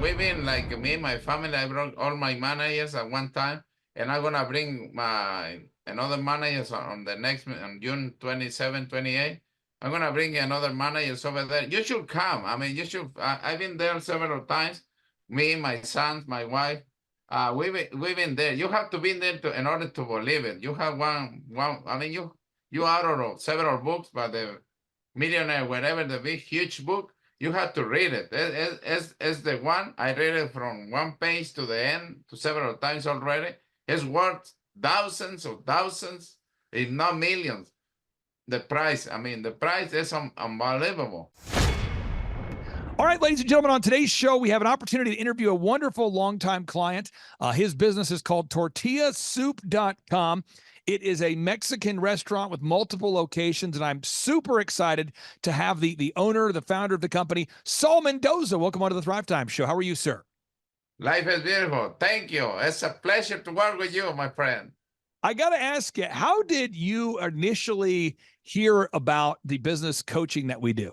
we've been like me, my family. I brought all my managers at one time, and I'm gonna bring my another managers on the next on June 27, 28. I'm gonna bring another managers over there. You should come. I mean, you should. I've been there several times. Me, my sons, my wife. We've been there. You have to be there in order to believe it. You have one. I mean, you out of several books, but the Millionaire, whatever the big huge book, you have to read it. It's the one I read it from one page to the end to several times already. It's worth thousands, if not millions. The price, I mean, the price is unbelievable. All right, ladies and gentlemen, on today's show, we have an opportunity to interview a wonderful longtime client. His business is called tortillasoup.com. It is a Mexican restaurant with multiple locations, and I'm super excited to have the owner, the founder of the company, Saul Mendoza. Welcome on to the Thrive Time Show. How are you, sir? Life is beautiful. Thank you. It's a pleasure to work with you, my friend. I got to ask you, how did you initially hear about the business coaching that we do?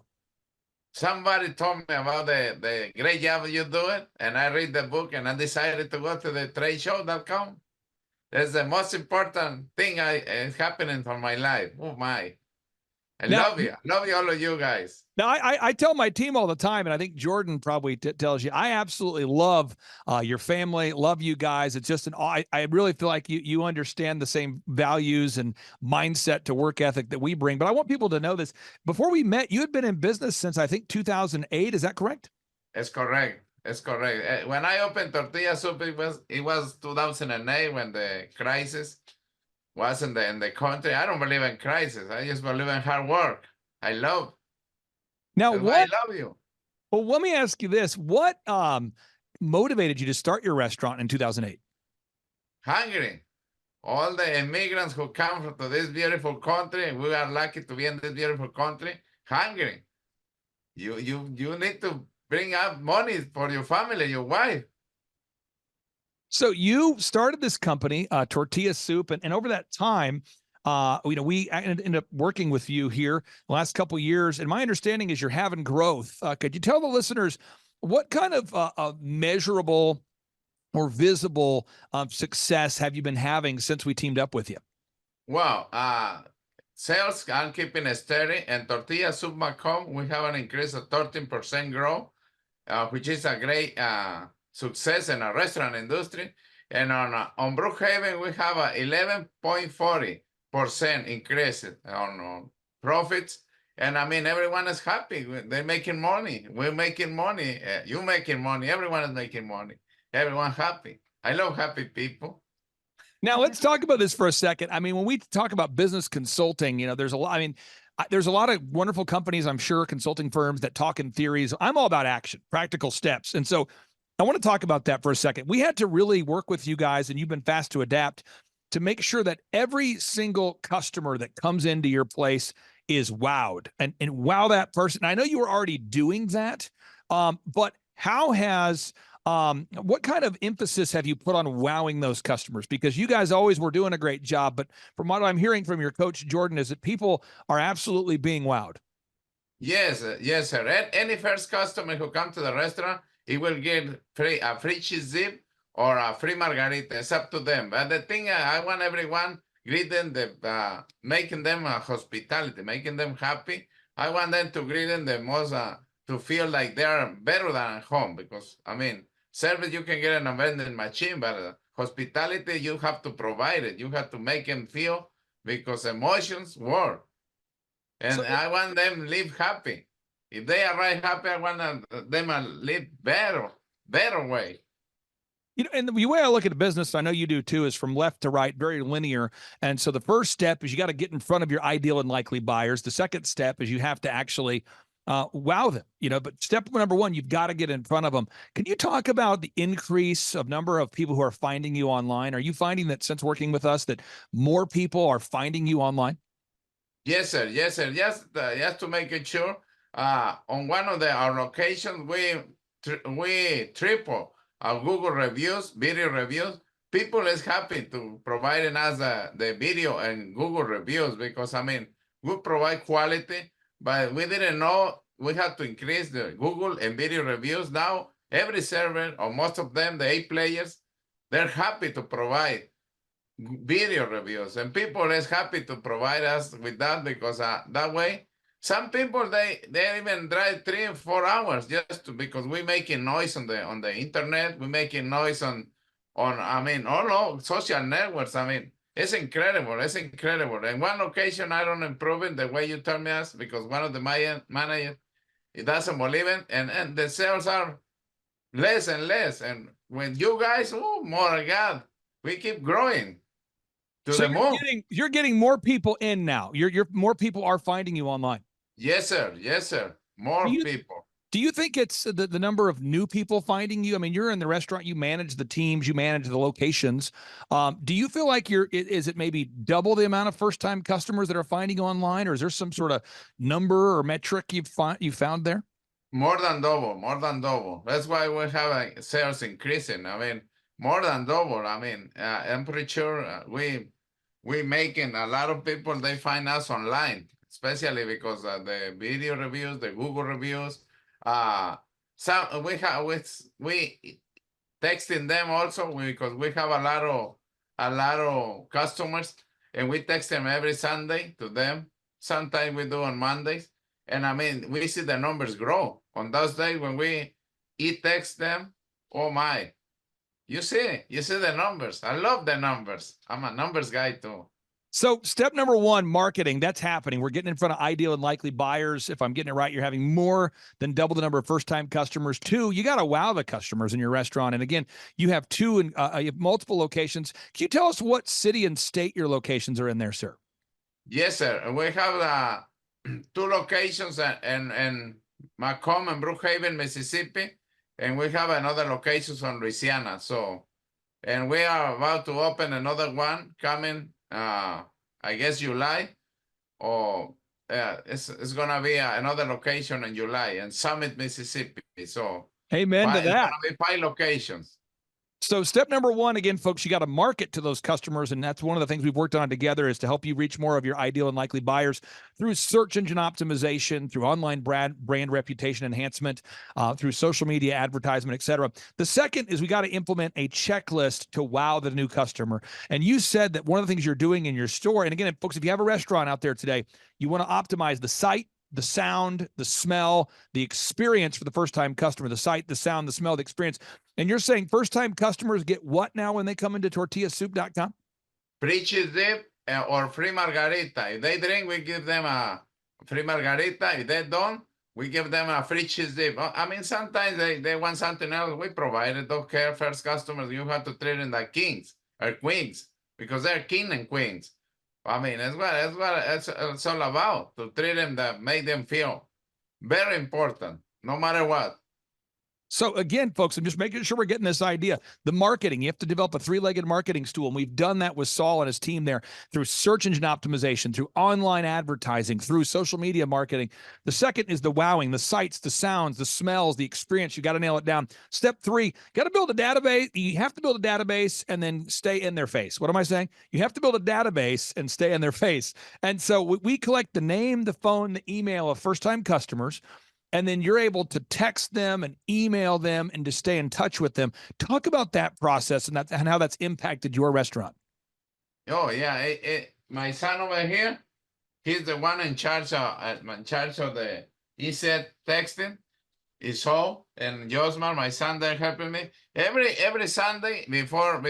Somebody told me about the great job you do it, and I read the book, and I decided to go to the tradeshow.com. That's the most important thing is happening for my life. Oh, my. I love you. I love you, all of you guys. Now, I tell my team all the time, and I think Jordan probably tells you, I absolutely love your family, love you guys. It's just I really feel like you understand the same values and mindset to work ethic that we bring. But I want people to know this. Before we met, you had been in business since, I think, 2008. Is that correct? It's correct. It's correct. When I opened Tortilla Soup, it was 2008 when the crisis was in the country. I don't believe in crisis. I just believe in hard work. I love. Now, I love you. Well, let me ask you this. What motivated you to start your restaurant in 2008? Hungry. All the immigrants who come to this beautiful country, we are lucky to be in this beautiful country, hungry. You need to bring up money for your family, your wife. So you started this company, Tortilla Soup, and over that time, we ended up working with you here the last couple of years. And my understanding is you're having growth. Could you tell the listeners what kind of measurable or visible success have you been having since we teamed up with you? Well, sales, I'm keeping it steady. And tortillasoup.com, we have an increase of 13% growth, which is a great success in our restaurant industry. And on Brookhaven, we have a 11.40% increase on profits. And I mean, everyone is happy. They're making money. We're making money. You're making money. Everyone is making money. Everyone happy. I love happy people. Now let's talk about this for a second. I mean, when we talk about business consulting, there's a lot. I mean, there's a lot of wonderful companies, I'm sure, consulting firms that talk in theories. I'm all about action, practical steps. And so I want to talk about that for a second. We had to really work with you guys, and you've been fast to adapt to make sure that every single customer that comes into your place is wowed and wow that person. I know you were already doing that, but how has what kind of emphasis have you put on wowing those customers? Because you guys always were doing a great job, but from what I'm hearing from your coach, Jordan, is that people are absolutely being wowed. Yes, yes, sir. Any first customer who comes to the restaurant, he will get a free cheese dip or a free margarita. It's up to them. But the thing I want everyone greet them, making them hospitality, making them happy. I want them to greet them the most, to feel like they are better than at home. Because, I mean, service you can get in a vending machine, but hospitality, you have to provide it. You have to make them feel, because emotions work. And I want them to live happy. If they arrive happy, I want them to live better way. And the way I look at a business, I know you do too, is from left to right, very linear. And so the first step is you got to get in front of your ideal and likely buyers. The second step is you have to actually wow them, but step number one, you've got to get in front of them. Can you talk about the increase of number of people who are finding you online? Are you finding that since working with us that more people are finding you online? Yes, sir. Yes, sir. Just to make it sure, on one of our locations, we triple our Google reviews, video reviews. People is happy to providing us the video and Google reviews, because, I mean, we provide quality, but we didn't know we had to increase the Google and video reviews. Now every server, or most of them, the A players, they're happy to provide video reviews, and people is happy to provide us with that, because that way, some people they even drive 3 and 4 hours just because we're making noise on the internet, we're making noise on I mean, all over social networks. I mean, it's incredible. It's incredible. And one occasion, I don't improve it the way you tell me us, because one of the managers, he doesn't believe it, and the sales are less and less. And when you guys, oh my God, we keep growing to So the moon. you're getting more people in now. You're more people are finding you online. Yes, sir. Yes, sir. More people. Do you think it's the number of new people finding you? I mean, you're in the restaurant, you manage the teams, you manage the locations. Do you feel like is it maybe double the amount of first-time customers that are finding you online, or is there some sort of number or metric you found there? More than double, more than double. That's why we have sales increasing. I mean, more than double. I mean, I'm pretty sure we making a lot of people, they find us online, especially because the video reviews, the Google reviews. Some we texting them also, because we have a lot of customers, and we text them every Sunday to them. Sometimes we do on Mondays, and I mean, we see the numbers grow on those days when we text them. Oh my, you see the numbers. I love the numbers. I'm a numbers guy too. So step number one, marketing, that's happening. We're getting in front of ideal and likely buyers. If I'm getting it right, you're having more than double the number of first-time customers. 2, you got to wow the customers in your restaurant. And again, you have 2 and you have multiple locations. Can you tell us what city and state your locations are in there, sir? Yes, sir. We have 2 locations in Macomb and Brookhaven, Mississippi, and we have another location on Louisiana. So, and we are about to open another one coming, I guess July, or it's gonna be another location in July in Summit, Mississippi. So, amen to that. It's gonna be 5 locations. So step number one, again, folks, you got to market to those customers. And that's one of the things we've worked on together, is to help you reach more of your ideal and likely buyers through search engine optimization, through online brand reputation enhancement, through social media advertisement, et cetera. The second is we got to implement a checklist to wow the new customer. And you said that one of the things you're doing in your store, and again, folks, if you have a restaurant out there today, you want to optimize the site, the sound, the smell, the experience for the first-time customer, the site, the sound, the smell, the experience. And you're saying first-time customers get what now when they come into tortillasoup.com? Free cheese dip or free margarita. If they drink, we give them a free margarita. If they don't, we give them a free cheese dip. I mean, sometimes they want something else. We provide it. Don't care. First customers, you have to treat them like kings or queens, because they're king and queens. I mean, that's what it's all about, to treat them, that make them feel very important, no matter what. So again, folks, I'm just making sure we're getting this idea. The marketing, you have to develop a 3-legged marketing stool. And we've done that with Saul and his team there through search engine optimization, through online advertising, through social media marketing. The second is the wowing, the sights, the sounds, the smells, the experience. You got to nail it down. Step 3, got to build a database. You have to build a database and then stay in their face. What am I saying? You have to build a database and stay in their face. And so we collect the name, the phone, the email of first-time customers. And then you're able to text them and email them and to stay in touch with them. Talk about that process and how that's impacted your restaurant. Oh yeah, my son over here, he's the one in charge of the. He said texting. Is all, and Josmar, my son, they're helping me every Sunday before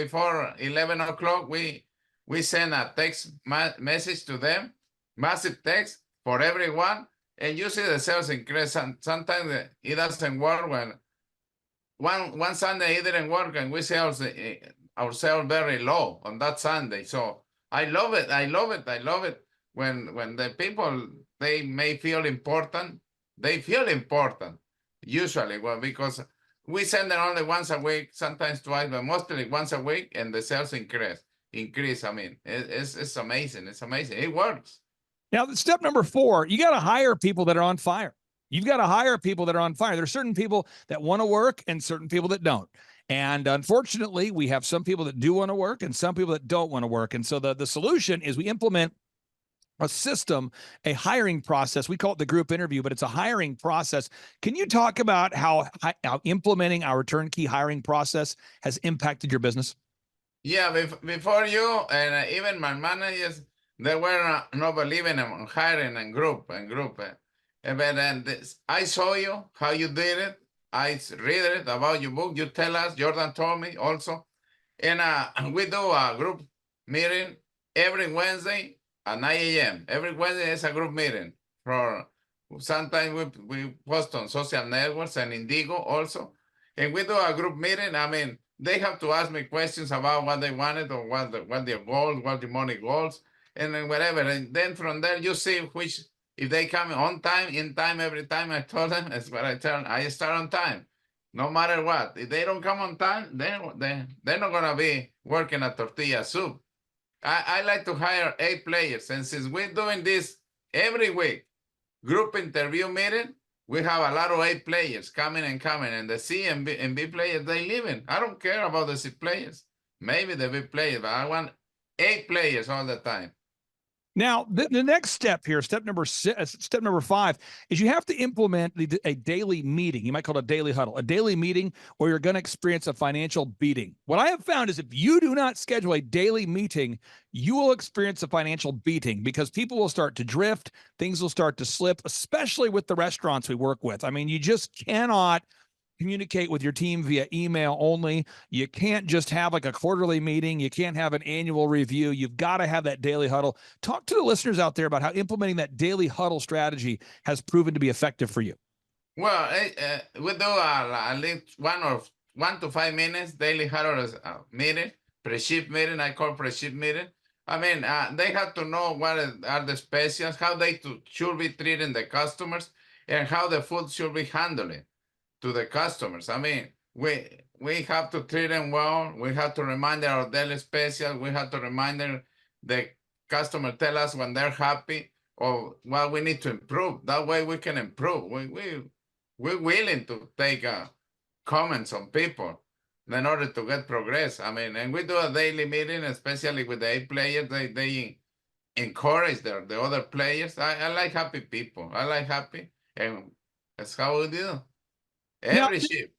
11 o'clock. We send a text message to them, massive text for everyone. And you see the sales increase. Sometimes it doesn't work. When one Sunday it didn't work, and we sales our sales very low on that Sunday. So I love it. I love it. I love it. When the people, they may feel important, they feel important. Usually, well, because we send them only once a week, sometimes twice, but mostly once a week, and the sales increase. I mean, it's amazing. It's amazing. It works. Now, step number 4, you got to hire people that are on fire. You've got to hire people that are on fire. There's certain people that want to work and certain people that don't. And unfortunately, we have some people that do want to work and some people that don't want to work. And so the solution is we implement a system, a hiring process. We call it the group interview, but it's a hiring process. Can you talk about how implementing our turnkey hiring process has impacted your business? Yeah, before you and even my managers, they were not believing in hiring and group. But then I saw you how you did it. I read it about your book. You tell us. Jordan told me also, and we do a group meeting every Wednesday at 9 a.m. Every Wednesday is a group meeting. For sometimes we post on social networks and Indigo also, and we do a group meeting. I mean, they have to ask me questions about what they wanted or what their goals, what the money goals, and then whatever. And then from there, you see which, if they come on time, in time, every time I told them, that's what I tell them, I start on time, no matter what. If they don't come on time, they're not going to be working at tortilla soup. I like to hire 8 players. And since we're doing this every week, group interview meeting, we have a lot of 8 players coming, and the C and B players, they leaving. I don't care about the C players. Maybe the B players, but I want 8 players all the time. Now, the next step here, step number 5, is you have to implement a daily meeting. You might call it a daily huddle, a daily meeting, or you're going to experience a financial beating. What I have found is if you do not schedule a daily meeting, you will experience a financial beating because people will start to drift. Things will start to slip, especially with the restaurants we work with. I mean, you just cannot communicate with your team via email only. You can't just have like a quarterly meeting. You can't have an annual review. You've got to have that daily huddle. Talk to the listeners out there about how implementing that daily huddle strategy has proven to be effective for you. Well, we do at least 1 to 5 minutes daily huddle meeting, pre-shift meeting. I call pre-shift meeting. I mean, they have to know what are the specials, how they should be treating the customers, and how the food should be handling to the customers. I mean, we have to treat them well. We have to remind them of daily special. We have to remind them the customer tell us when they're happy or what we need to improve. That way we can improve. We're willing to take comments on people in order to get progress. I mean, and we do a daily meeting, especially with the 8 players. They encourage the other players. I like happy people. I like happy, and that's how we do. Every shift.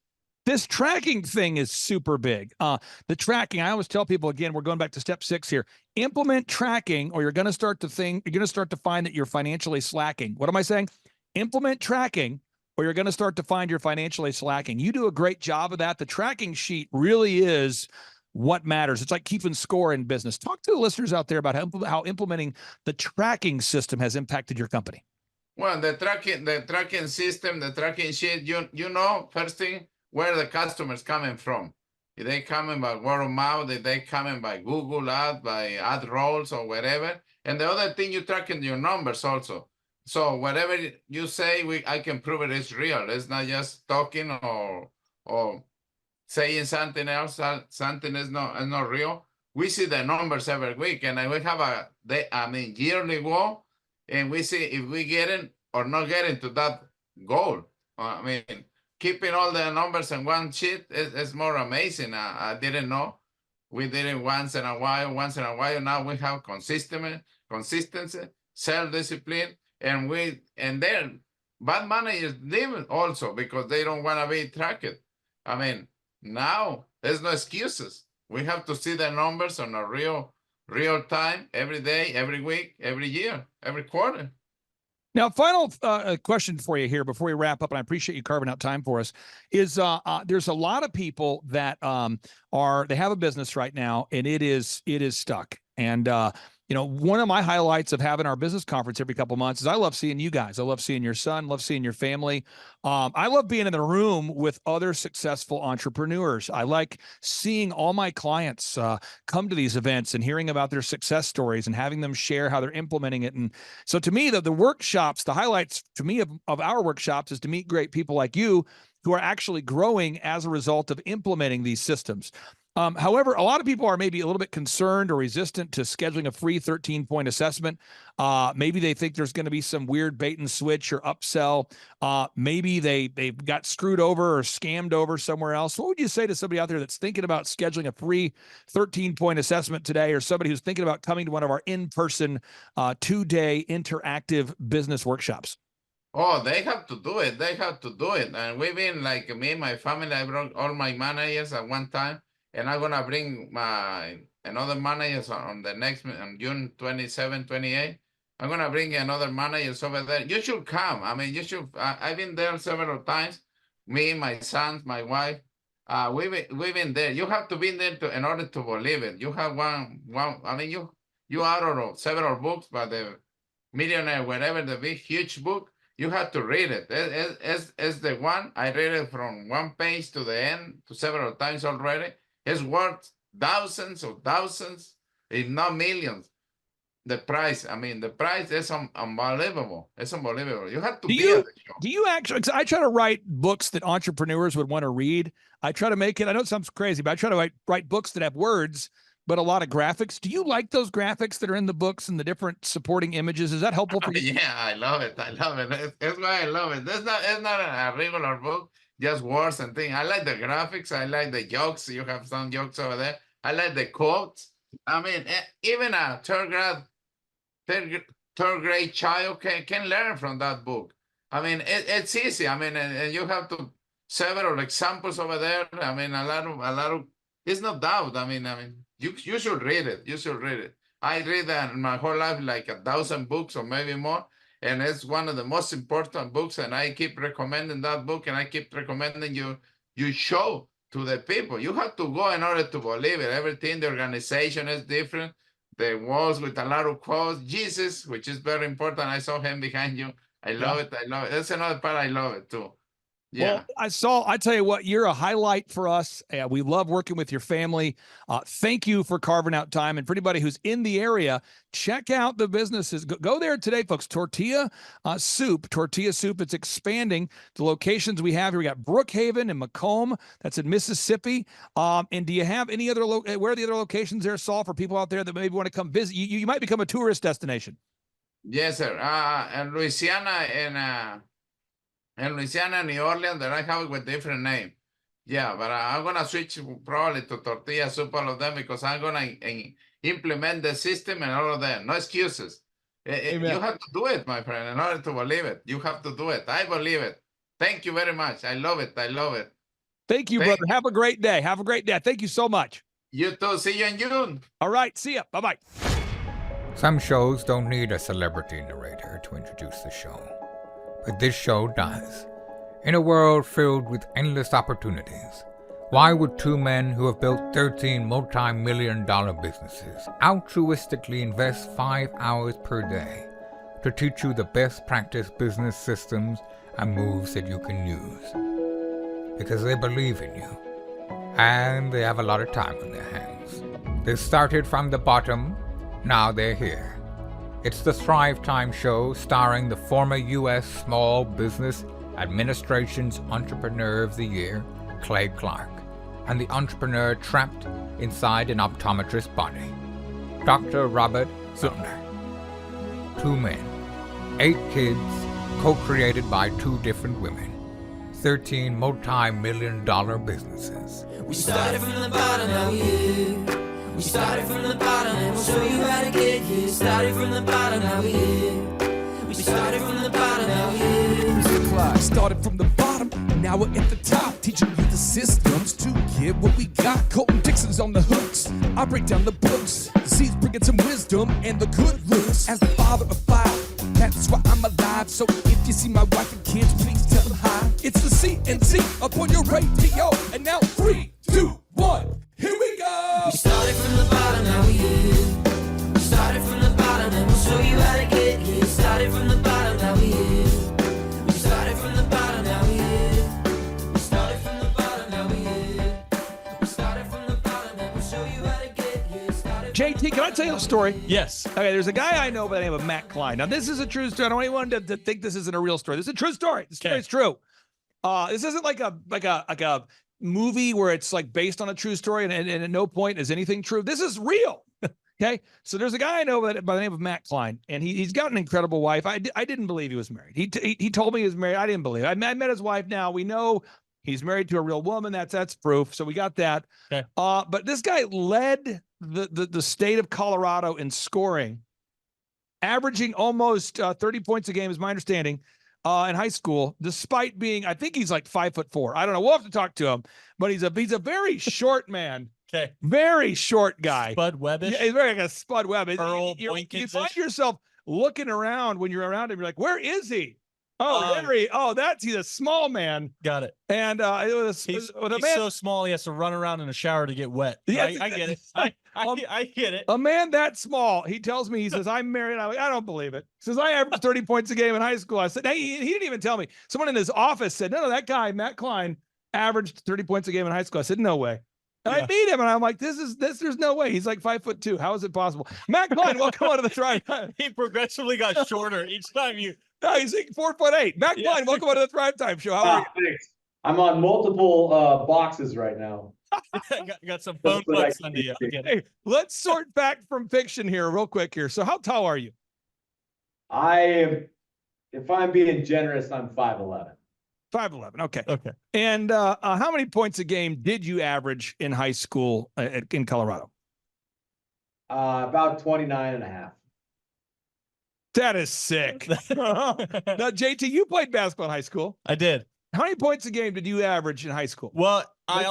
This tracking thing is super big. The tracking, I always tell people, again, we're going back to step 6 here. Implement tracking, or you're going to start to find that you're financially slacking. What am I saying? Implement tracking, or you're going to start to find you're financially slacking. You do a great job of that. The tracking sheet really is what matters. It's like keeping score in business. Talk to the listeners out there about how implementing the tracking system has impacted your company. Well, the tracking system, the tracking sheet, you know, first thing, where the customers coming from. If they coming by word of mouth, if they coming by Google Ads, by ad rolls or whatever. And the other thing, you tracking your numbers also. So whatever you say, I can prove it is real. It's not just talking or saying something else. Something is not real. We see the numbers every week, and we have yearly goal. And we see if we getting or not getting to that goal. I mean, keeping all the numbers in one sheet is more amazing. I didn't know. We did it once in a while. Now we have consistency, self-discipline, and then bad managers leave also because they don't want to be tracked. I mean, now there's no excuses. We have to see the numbers on a real time, every day, every week, every year, every quarter. Now, final question for you here before we wrap up, and I appreciate you carving out time for us, is there's a lot of people that they have a business right now, and it is stuck. And one of my highlights of having our business conference every couple of months is I love seeing you guys. I love seeing your son, love seeing your family. I love being in the room with other successful entrepreneurs. I like seeing all my clients come to these events and hearing about their success stories and having them share how they're implementing it. And so to me, the workshops, the highlights to me of our workshops is to meet great people like you who are actually growing as a result of implementing these systems. However, a lot of people are maybe a little bit concerned or resistant to scheduling a free 13-point assessment. Maybe they think there's going to be some weird bait and switch or upsell. Maybe they got screwed over or scammed over somewhere else. What would you say to somebody out there that's thinking about scheduling a free 13-point assessment today, or somebody who's thinking about coming to one of our in-person 2-day interactive business workshops? Oh, they have to do it. They have to do it. And we've been like me, my family, I brought all my managers at one time. And I'm gonna bring my another managers on the next on June 27, 28. I'm gonna bring another managers over there. You should come. I mean, you should. I've been there several times. Me, my sons, my wife. We've been there. You have to be there in order to believe it. You have one. I mean, you out of several books, but the Millionaire, whatever the big huge book, you have to read it. It's the one I read it from one page to the end to several times already. It's worth thousands, if not millions. The price, I mean, the price is unbelievable. It's unbelievable. You have to be at the show. Do you actually, I try to write books that entrepreneurs would want to read. I try to make it, I know it sounds crazy, but I try to write books that have words, but a lot of graphics. Do you like those graphics that are in the books and the different supporting images? Is that helpful for you? Yeah, I love it. I love it. That's why I love it. It's not a regular book, just words and things. I like the graphics. I like the jokes. You have some jokes over there. I like the quotes. I mean, even a third grade child can learn from that book. I mean, it's easy. I mean, and you have to several examples over there. I mean, a lot of. It's no doubt. I mean, you should read it. You should read it. I read my whole life like 1,000 books or maybe more. And it's one of the most important books. And I keep recommending that book, and I keep recommending you show to the people. You have to go in order to believe it. Everything, the organization is different. The walls with a lot of quotes. Jesus, which is very important. I saw him behind you. I love it. I love it. That's another part I love it too. Yeah. Well, I tell you what, you're a highlight for us. We love working with your family. Thank you for carving out time. And for anybody who's in the area, check out the businesses. Go there today, folks. Tortilla Soup. It's expanding. The locations we have here, we got Brookhaven and Macomb. That's in Mississippi. And do you have any other, where are the other locations there, Saul, for people out there that maybe want to come visit? You might become a tourist destination. Yes, sir. And Louisiana in Louisiana, New Orleans, that I have it with different name. Yeah, but I'm gonna switch probably to Tortilla Soup, all of them, because I'm gonna implement the system and all of that. No excuses. You have to do it, my friend, in order to believe it. You have to do it. I believe it. Thank you very much. I love it. I love it. Thank you, brother. Have a great day. Have a great day. Thank you so much. You too. See you in June. All right. See ya. Bye-bye. Some shows don't need a celebrity narrator to introduce the show, but this show does. In a world filled with endless opportunities, why would two men who have built 13 multi-million-dollar businesses altruistically invest 5 hours per day to teach you the best practice business systems and moves that you can use? Because they believe in you, and they have a lot of time on their hands. They started from the bottom, now they're here. It's the Thrive Time Show, starring the former U.S. Small Business Administration's Entrepreneur of the Year, Clay Clark, and the entrepreneur trapped inside an optometrist's body, Dr. Robert Zillner. 2 men, 8 kids, co-created by 2 different women, 13 multi-million-dollar businesses. We started from the bottom, now we're here. We started from the bottom, and we'll show you how to get here. Started from the bottom, now we're here. We started from the bottom, now we're here. Mr. Clyde started from the bottom, and now we're at the top, teaching you the systems to get what we got. Colton Dixon's on the hooks, I break down the books. Z's bringing some wisdom and the good looks. As the father of 5, that's why I'm alive. So if you see my wife and kids, please tell them hi. It's the CNC up on your radio, and now 3, 2, 1, here we go. We started from the bottom, now we're here. We started from the bottom, and we'll show you how to get here. Started from the bottom, now we're here. We started from the bottom, now we're here. We started from the bottom, now we're here. We started from the bottom, and we'll show you how to get here. JT, can I tell you a story? Yes. Okay, there's a guy I know by the name of Matt Klein. Now, this is a true story. I don't want anyone to think this isn't a real story. This is a true story. The story is true. This isn't like a movie where it's like based on a true story and at no point is anything true. This is real. Okay. So there's a guy I know by the name of Matt Klein, and he's got an incredible wife. I didn't believe he was married. He told me he was married. I didn't believe it. I met his wife now. We know he's married to a real woman. That's proof. So we got that. Okay. But this guy led the state of Colorado in scoring, averaging almost 30 points a game, is my understanding, in high school, despite being, I think he's like 5'4". I don't know. We'll have to talk to him, but he's a very short man. Okay. Very short guy. Spud Webbish. Yeah, he's very like a Spud Webb. Earl You Boykins-ish. find yourself looking around when you're around him. You're like, where is he? Oh, he's a small man. Got it. And it was He's with a man. so small he has to run around in a shower to get wet. Yes, I get it. I get it. A man that small, he tells me, he says, I'm married. I'm like, I don't believe it. He says, I averaged 30 points a game in high school. I said, hey, he didn't even tell me. Someone in his office said, no, that guy, Matt Klein, averaged 30 points a game in high school. I said, no way. And I meet him and I'm like, there's no way. He's like 5'2". How is it possible? Matt Klein, welcome onto the Thrive Time. He progressively got shorter each time you. No, he's like 4'8". Matt Klein, welcome onto the Thrive Time show. How are you? Thanks. I'm on multiple boxes right now. got some phone bucks under you. I get it. Hey, let's sort fact from fiction here real quick here. So how tall are you? If I'm being generous, I'm 5'11". 5'11". Okay. Okay. And how many points a game did you average in high school in Colorado? About 29 and a half. That is sick. Now, JT, you played basketball in high school. I did. How many points a game did you average in high school? Well,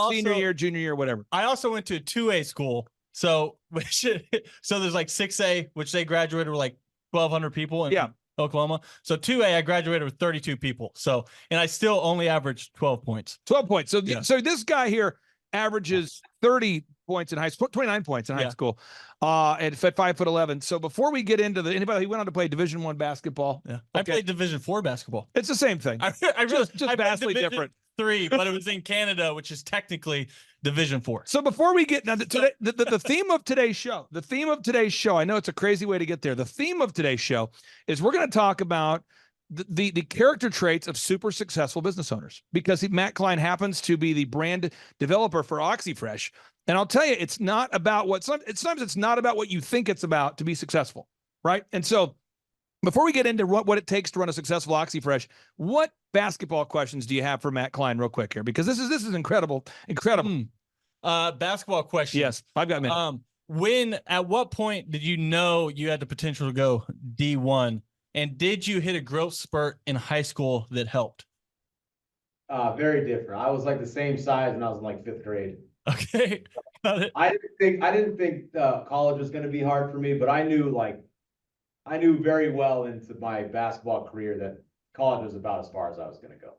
Senior year, junior year, whatever. I also went to a 2A school. So there's like 6A, which they graduated with like 1,200 people in Oklahoma. So 2A, I graduated with 32 people. So, and I still only averaged 12 points. 12 points. So, Yeah. so this guy here averages 30 points in high school, 29 points in high school, at 5'11". So before we get into anybody who went on to play Division I basketball, I played Division IV basketball. it's the same thing. I really just I played vastly Division different. III, but it was in Canada, which is technically Division IV. So before we get now, the theme of today's show, I know it's a crazy way to get there. The theme of today's show is we're going to talk about the character traits of super successful business owners, because Matt Klein happens to be the brand developer for OxyFresh. And I'll tell you, it's not about sometimes it's not about what you think it's about to be successful. Right. And so before we get into what it takes to run a successful OxyFresh, what basketball questions do you have for Matt Klein real quick here? Because this is incredible. Basketball question. Yes, I've got many. At what point did you know you had the potential to go D1? And did you hit a growth spurt in high school that helped? Very different. I was like the same size when I was in like 5th grade. Okay. Got it. I didn't think college was going to be hard for me, but I knew very well into my basketball career that college was about as far as I was going to go.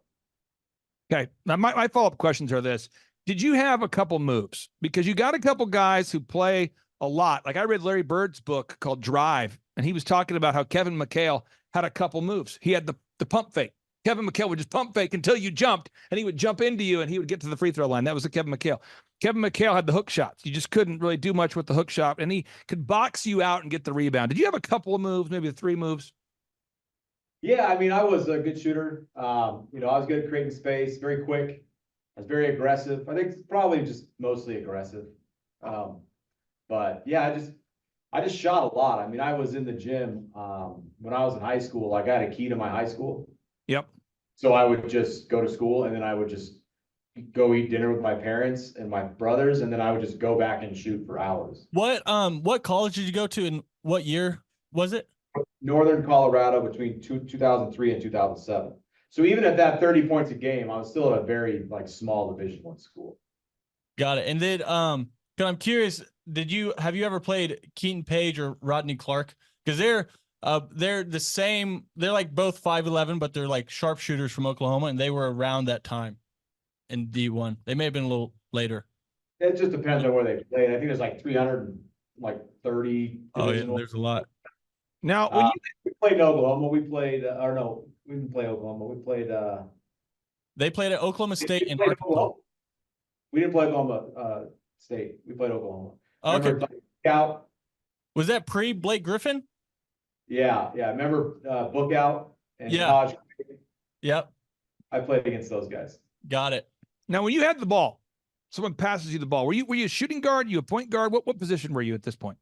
Okay. Now my follow-up questions are this. Did you have a couple moves? Because you got a couple guys who play a lot. Like I read Larry Bird's book called Drive, and he was talking about how Kevin McHale had a couple moves. He had the pump fake. Kevin McHale would just pump fake until you jumped, and he would jump into you, and he would get to the free throw line. That was the Kevin McHale. Kevin McHale had the hook shots. You just couldn't really do much with the hook shot, and he could box you out and get the rebound. Did you have a couple of moves, maybe 3 moves? Yeah, I mean, I was a good shooter. I was good at creating space, very quick. I was very aggressive. I think it's probably just mostly aggressive. But yeah, I just shot a lot. I mean, I was in the gym when I was in high school. I got a key to my high school. Yep. So I would just go to school, and then I would just go eat dinner with my parents and my brothers, and then I would just go back and shoot for hours. What college did you go to, and what year was it? Northern Colorado between 2003 and 2007. So even at that 30 points a game, I was still at a very small Division I school. Got it. And then 'cause I'm curious, have you ever played Keaton Page or Rodney Clark? Because they're the same. They're like both 5'11", but they're like sharpshooters from Oklahoma, and they were around that time in D1. They may have been a little later. It just depends on where they played. I think there's like 330. Oh yeah, there's a lot. Now, when we played Oklahoma, we didn't play Oklahoma. We played. They played at Oklahoma State and Arkansas. We didn't play Oklahoma State. We played Oklahoma. Okay. Out. Was that pre Blake Griffin? Yeah. Remember Book Out and Yeah. Hodge? Yep. I played against those guys. Got it. Now, when you had the ball, Someone passes you the ball. Were you a shooting guard? You a point guard? What position were you at this point?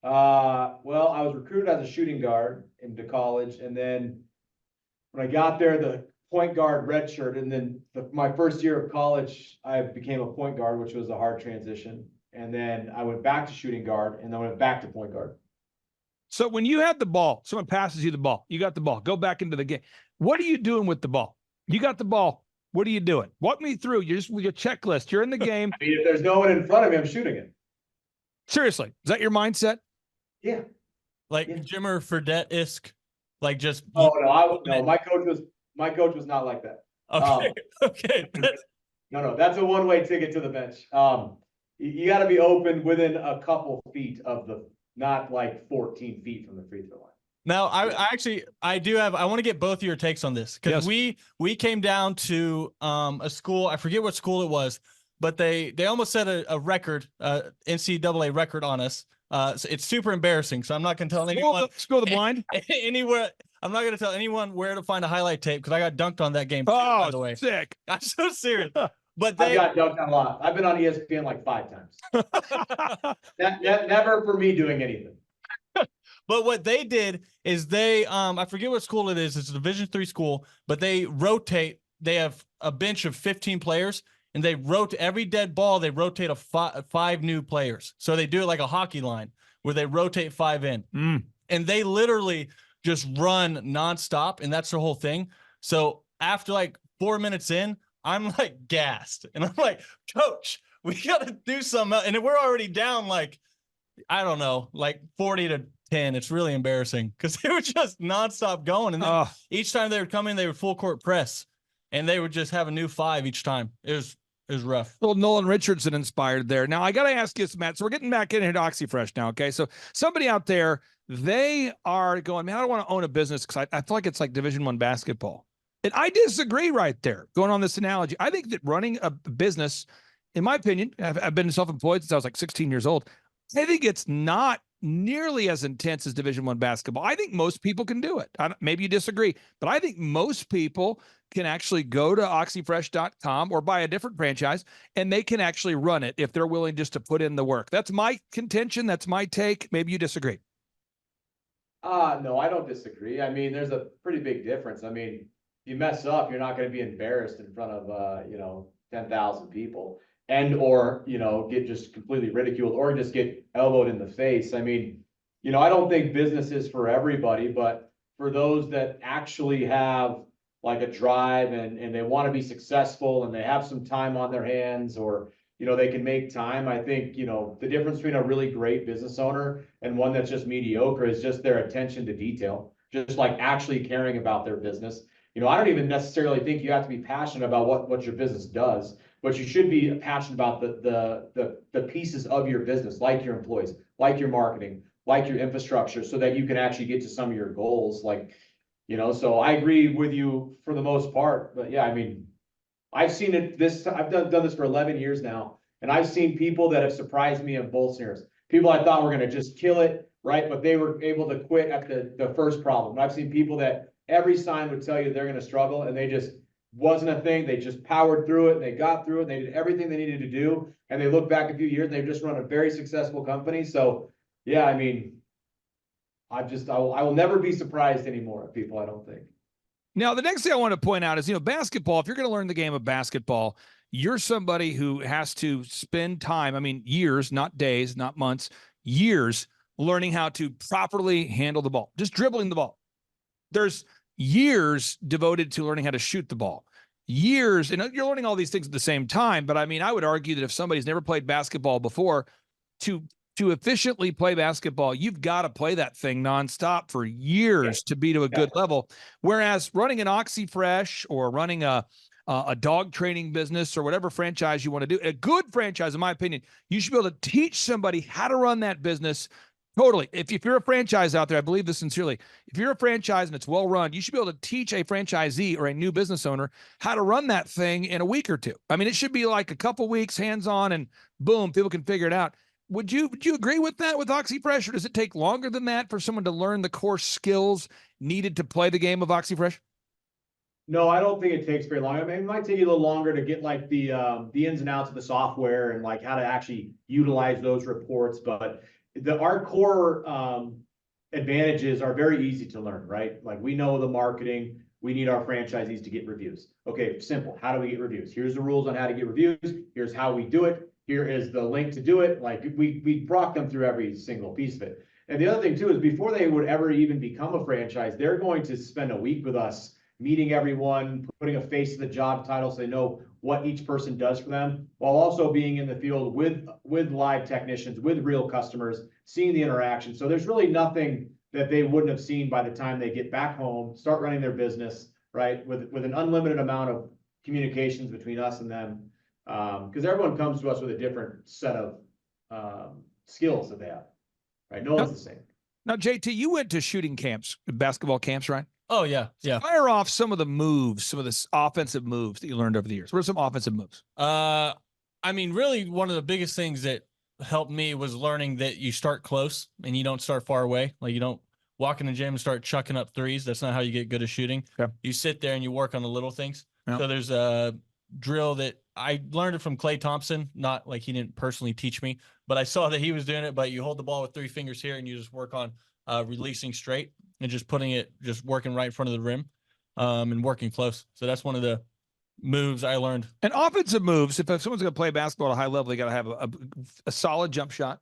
Well, I was recruited as a shooting guard into college, and then when I got there, the point guard redshirt, and then my first year of college, I became a point guard, which was a hard transition. And then I went back to shooting guard, and then I went back to point guard. So when you had the ball, someone passes you the ball, you got the ball, go back into the game. What are you doing with the ball? You got the ball. What are you doing? Walk me through. You're just with your checklist. You're in the game. I mean, if there's no one in front of me, I'm shooting it. Seriously, is that your mindset? Yeah. Like Yeah. Jimmer Fredette-esque, like just. Oh no, my coach was not like that. Okay. Okay. No, that's a one-way ticket to the bench. You got to be open within a couple feet of not like 14 feet from the free throw line. Now, I do have, I want to get both of your takes on this, because we came down to a school, I forget what school it was, but they almost set a record, NCAA record on us. So it's super embarrassing. So I'm not going to tell anyone. School the blind. Anywhere. I'm not going to tell anyone where to find a highlight tape, because I got dunked on that game too, by the way. Sick. I'm so serious. But I got dunked on a lot. I've been on ESPN like 5 times. Never for me doing anything. But what they did is they, I forget what school it is. It's a Division III school, but they rotate. They have a bench of 15 players, and they rotate every dead ball. They rotate five new players. So they do it like a hockey line where they rotate 5 in, and they literally just run nonstop. And that's the whole thing. So after like 4 minutes in, I'm like gassed, and I'm like, Coach, we got to do something else. And we're already down like, I don't know, like 40-10. It's really embarrassing, because they were just nonstop going. And then each time they would come in, they would full court press, and they would just have a new 5 each time. It was rough. Little Nolan Richardson inspired there. Now I got to ask you this, Matt. So we're getting back into OxyFresh now. Okay. So somebody out there, they are going, man, I don't want to own a business, because I feel like it's like Division I basketball. And I disagree right there, going on this analogy. I think that running a business, in my opinion, I've been self-employed since I was like 16 years old. I think it's not nearly as intense as Division I basketball. I think most people can do it. Maybe you disagree, but I think most people can actually go to oxyfresh.com or buy a different franchise, and they can actually run it if they're willing just to put in the work. That's my contention. That's my take. Maybe you disagree. No, I don't disagree. I mean, there's a pretty big difference. I mean, you mess up, you're not going to be embarrassed in front of 10,000 people, or get just completely ridiculed, or just get elbowed in the face. I mean, I don't think business is for everybody, but for those that actually have like a drive and they want to be successful, and they have some time on their hands, or they can make time. I think the difference between a really great business owner and one that's just mediocre is just their attention to detail, just like actually caring about their business. I don't even necessarily think you have to be passionate about what your business does, but you should be passionate about the pieces of your business, like your employees, like your marketing, like your infrastructure, so that you can actually get to some of your goals. So I agree with you for the most part. But yeah, I mean, I've seen it I've done this for 11 years now, and I've seen people that have surprised me in both scenarios. People I thought were going to just kill it, right? But they were able to quit at the first problem. I've seen people that every sign would tell you they're going to struggle, and they just wasn't a thing. They just powered through it, and they got through it, and they did everything they needed to do. And they look back a few years, and they've just run a very successful company. So yeah, I mean, I will never be surprised anymore at people, I don't think. Now, the next thing I want to point out is, basketball, if you're going to learn the game of basketball, you're somebody who has to spend time, I mean, years, not days, not months, years, learning how to properly handle the ball, just dribbling the ball. There's years devoted to learning how to shoot the ball. Years, and you're learning all these things at the same time. But I mean, I would argue that if somebody's never played basketball before, to efficiently play basketball, you've got to play that thing nonstop for years to be to a good level. Whereas running an OxyFresh or running a dog training business or whatever franchise you want to do, a good franchise, in my opinion, you should be able to teach somebody how to run that business. Totally. If you're a franchise out there, I believe this sincerely. If you're a franchise and it's well run, you should be able to teach a franchisee or a new business owner how to run that thing in a week or two. I mean, it should be like a couple weeks hands-on, and boom, people can figure it out. Would you agree with that with OxyFresh, or does it take longer than that for someone to learn the core skills needed to play the game of OxyFresh? No, I don't think it takes very long. I mean, it might take you a little longer to get like the ins and outs of the software and like how to actually utilize those reports. But our core advantages are very easy to learn, right? Like we know the marketing. We need our franchisees to get reviews. Okay, simple. How do we get reviews? Here's the rules on how to get reviews. Here's how we do it. Here is the link to do it. Like we brought them through every single piece of it. And the other thing too is before they would ever even become a franchise, they're going to spend a week with us, meeting everyone, putting a face to the job title so they know what each person does for them, while also being in the field with live technicians, with real customers, seeing the interaction. So there's really nothing that they wouldn't have seen by the time they get back home, start running their business, right? With an unlimited amount of communications between us and them. Because everyone comes to us with a different set of skills that they have, right? No one's the same. Now, JT, you went to shooting camps, basketball camps, right? Oh yeah, yeah. Fire off some of the moves, some of the offensive moves that you learned over the years. What are some offensive moves? I mean, really, one of the biggest things that helped me was learning that you start close and you don't start far away. Like you don't walk in the gym and start chucking up threes. That's not how you get good at shooting. Okay. You sit there and you work on the little things. Yeah. So there's a drill that I learned it from Klay Thompson. Not like he didn't personally teach me, but I saw that he was doing it. But you hold the ball with 3 fingers here and you just work on releasing straight and just working right in front of the rim and working close. So that's one of the moves I learned. And offensive moves, if someone's going to play basketball at a high level, you got to have a solid jump shot,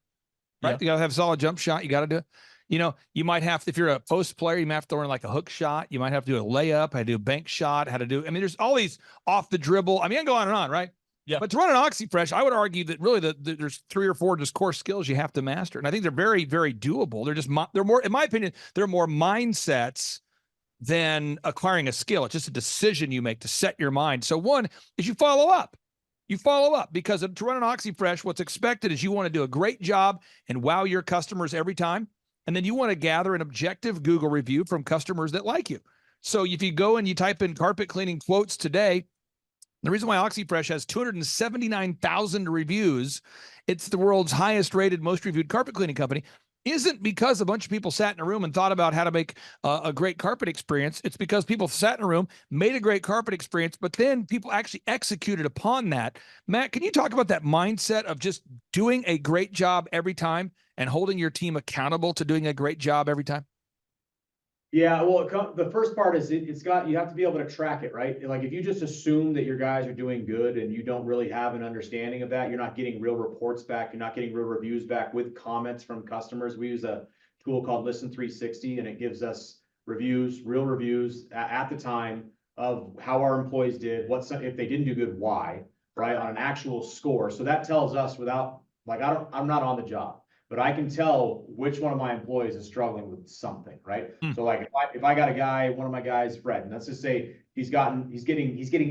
right? Yeah. You got to have a solid jump shot. You got to do it. You know, you might have to, if you're a post player, you might have to learn like a hook shot. You might have to do a layup, how to do a bank shot, I mean, there's all these off the dribble. I mean, I can go on and on, right? Yeah. But to run an OxyFresh, I would argue that really there's 3 or 4 just core skills you have to master. And I think they're very, very doable. They're more, in my opinion, they're more mindsets than acquiring a skill. It's just a decision you make to set your mind. So one is you follow up. You follow up because to run an OxyFresh, what's expected is you want to do a great job and wow your customers every time. And then you want to gather an objective Google review from customers that like you. So if you go and you type in carpet cleaning quotes today, the reason why OxyFresh has 279,000 reviews, it's the world's highest rated, most reviewed carpet cleaning company, isn't because a bunch of people sat in a room and thought about how to make a great carpet experience. It's because people sat in a room, made a great carpet experience, but then people actually executed upon that. Matt, can you talk about that mindset of just doing a great job every time and holding your team accountable to doing a great job every time? Yeah, well, the first part is you have to be able to track it, right? Like if you just assume that your guys are doing good and you don't really have an understanding of that, you're not getting real reports back, you're not getting real reviews back with comments from customers. We use a tool called Listen 360 and it gives us reviews, real reviews at the time of how our employees did, if they didn't do good, why, right? On an actual score. So that tells us without, like, I'm not on the job, but I can tell which one of my employees is struggling with something, right? So like if I got a guy, one of my guys, Fred, and let's just say he's getting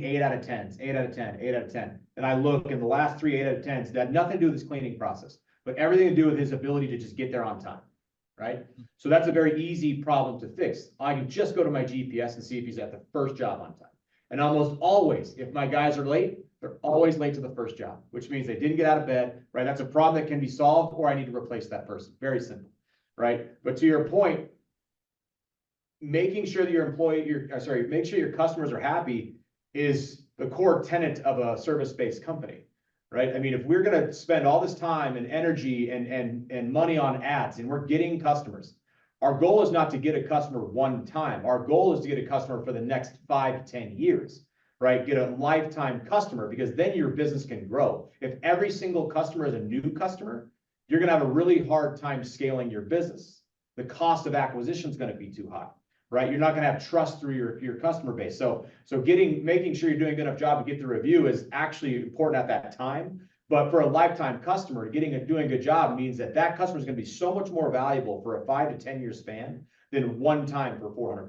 8 out of 10s, 8 out of 10, 8 out of 10. And I look in the last 3 8 out of 10s that had nothing to do with his cleaning process, but everything to do with his ability to just get there on time, right? So that's a very easy problem to fix. I can just go to my GPS and see if he's at the first job on time. And almost always, if my guys are late, they're always late to the first job, which means they didn't get out of bed, right? That's a problem that can be solved, or I need to replace that person. Very simple, right? But to your point, making sure that make sure your customers are happy is the core tenet of a service-based company, right? I mean, if we're going to spend all this time and energy and money on ads and we're getting customers, our goal is not to get a customer one time. Our goal is to get a customer for the next 5 to 10 years. Right? Get a lifetime customer because then your business can grow. If every single customer is a new customer, you're going to have a really hard time scaling your business. The cost of acquisition is going to be too high, right? You're not going to have trust through your customer base. So making sure you're doing a good enough job to get the review is actually important at that time. But for a lifetime customer, doing a good job means that customer is going to be so much more valuable for a 5 to 10 year span than one time for $400.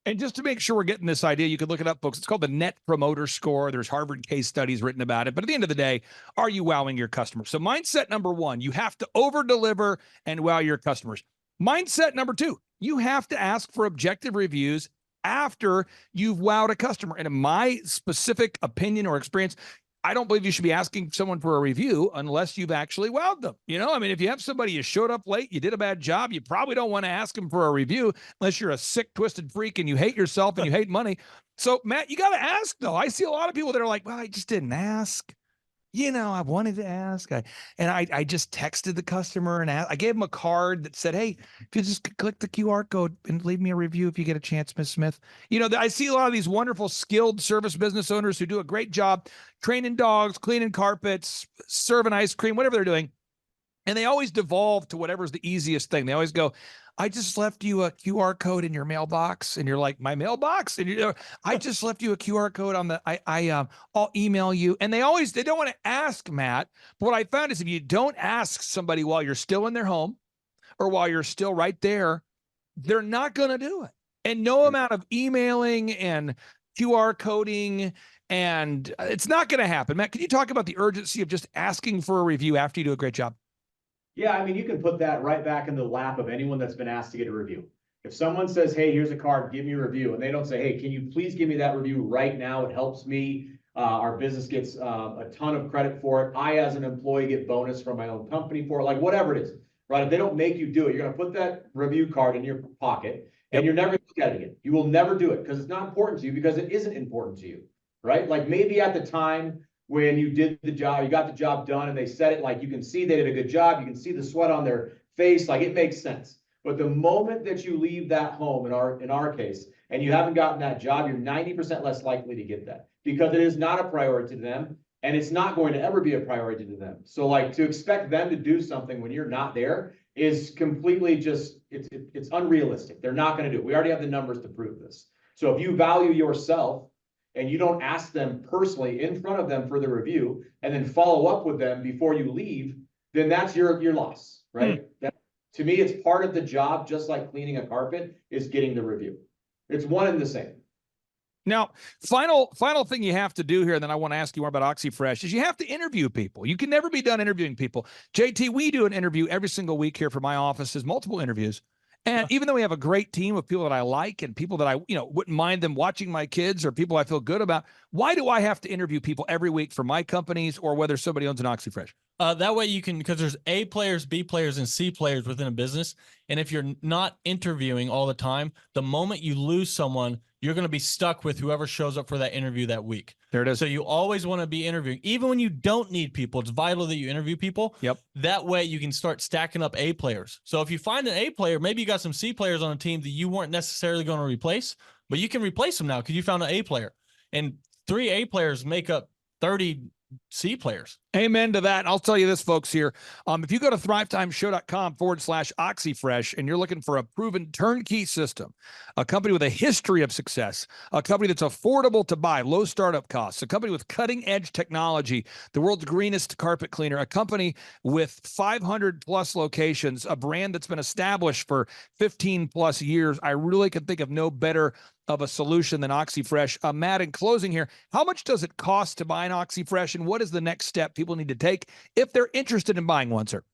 And just to make sure we're getting this idea, you can look it up, folks. It's called the Net Promoter Score. There's Harvard case studies written about it. But at the end of the day, are you wowing your customers? So mindset number 1, you have to over-deliver and wow your customers. Mindset number 2, you have to ask for objective reviews after you've wowed a customer. And in my specific opinion or experience, I don't believe you should be asking someone for a review unless you've actually wowed them. You know, I mean, if you have somebody, you showed up late, you did a bad job, you probably don't want to ask them for a review unless you're a sick, twisted freak and you hate yourself and you hate money. So, Matt, you got to ask, though. I see a lot of people that are like, well, I just didn't ask. You know, I wanted to ask. I just texted the customer and I gave him a card that said, hey, if you just click the QR code and leave me a review if you get a chance, Miss Smith. You know, I see a lot of these wonderful, skilled service business owners who do a great job training dogs, cleaning carpets, serving ice cream, whatever they're doing. And they always devolve to whatever's the easiest thing. They always go, I just left you a QR code in your mailbox. And you're like, my mailbox? And you I just left you a QR code on the, I'll email you. And they don't want to ask, Matt. But what I found is if you don't ask somebody while you're still in their home or while you're still right there, they're not going to do it. And no amount of emailing and QR coding, and it's not going to happen. Matt, can you talk about the urgency of just asking for a review after you do a great job? Yeah, I mean, you can put that right back in the lap of anyone that's been asked to get a review. If someone says, hey, here's a card, give me a review, and they don't say, hey, can you please give me that review right now? It helps me. Our business gets a ton of credit for it. I, as an employee, get bonus from my own company for it, like whatever it is, right? If they don't make you do it, you're going to put that review card in your pocket and you're never going to look at it again. You will never do it because it's not important to you, because it isn't important to you, right? Like maybe at the time when you did the job, you got the job done and they said it, like you can see they did a good job. You can see the sweat on their face. Like it makes sense. But the moment that you leave that home, in our case, and you haven't gotten that job, you're 90% less likely to get that because it is not a priority to them and it's not going to ever be a priority to them. So like to expect them to do something when you're not there is completely just, it's unrealistic. They're not going to do it. We already have the numbers to prove this. So if you value yourself and you don't ask them personally in front of them for the review and then follow up with them before you leave, then that's your loss, right? That, to me, it's part of the job, just like cleaning a carpet, is getting the review. It's one and the same. Now, final thing you have to do here, and then I want to ask you more about OxyFresh, is you have to interview people. You can never be done interviewing people. JT, we do an interview every single week here for my offices, multiple interviews. And even though we have a great team of people that I like and people that I, wouldn't mind them watching my kids or people I feel good about, why do I have to interview people every week for my companies or whether somebody owns an OxyFresh? That way you can, because there's A players, B players, and C players within a business. And if you're not interviewing all the time, the moment you lose someone, you're going to be stuck with whoever shows up for that interview that week. There it is. So you always want to be interviewing. Even when you don't need people, it's vital that you interview people. Yep. That way you can start stacking up A players. So if you find an A player, maybe you got some C players on a team that you weren't necessarily going to replace, but you can replace them now because you found an A player. And 3 A players make up 30 C players. Amen to that. I'll tell you this, folks, here. If you go to thrivetimeshow.com/OxyFresh and you're looking for a proven turnkey system, a company with a history of success, a company that's affordable to buy, low startup costs, a company with cutting edge technology, the world's greenest carpet cleaner, a company with 500 plus locations, a brand that's been established for 15 plus years, I really can think of no better of a solution than OxyFresh. Matt, in closing here, how much does it cost to buy an OxyFresh and what is the next step people need to take if they're interested in buying one, sir?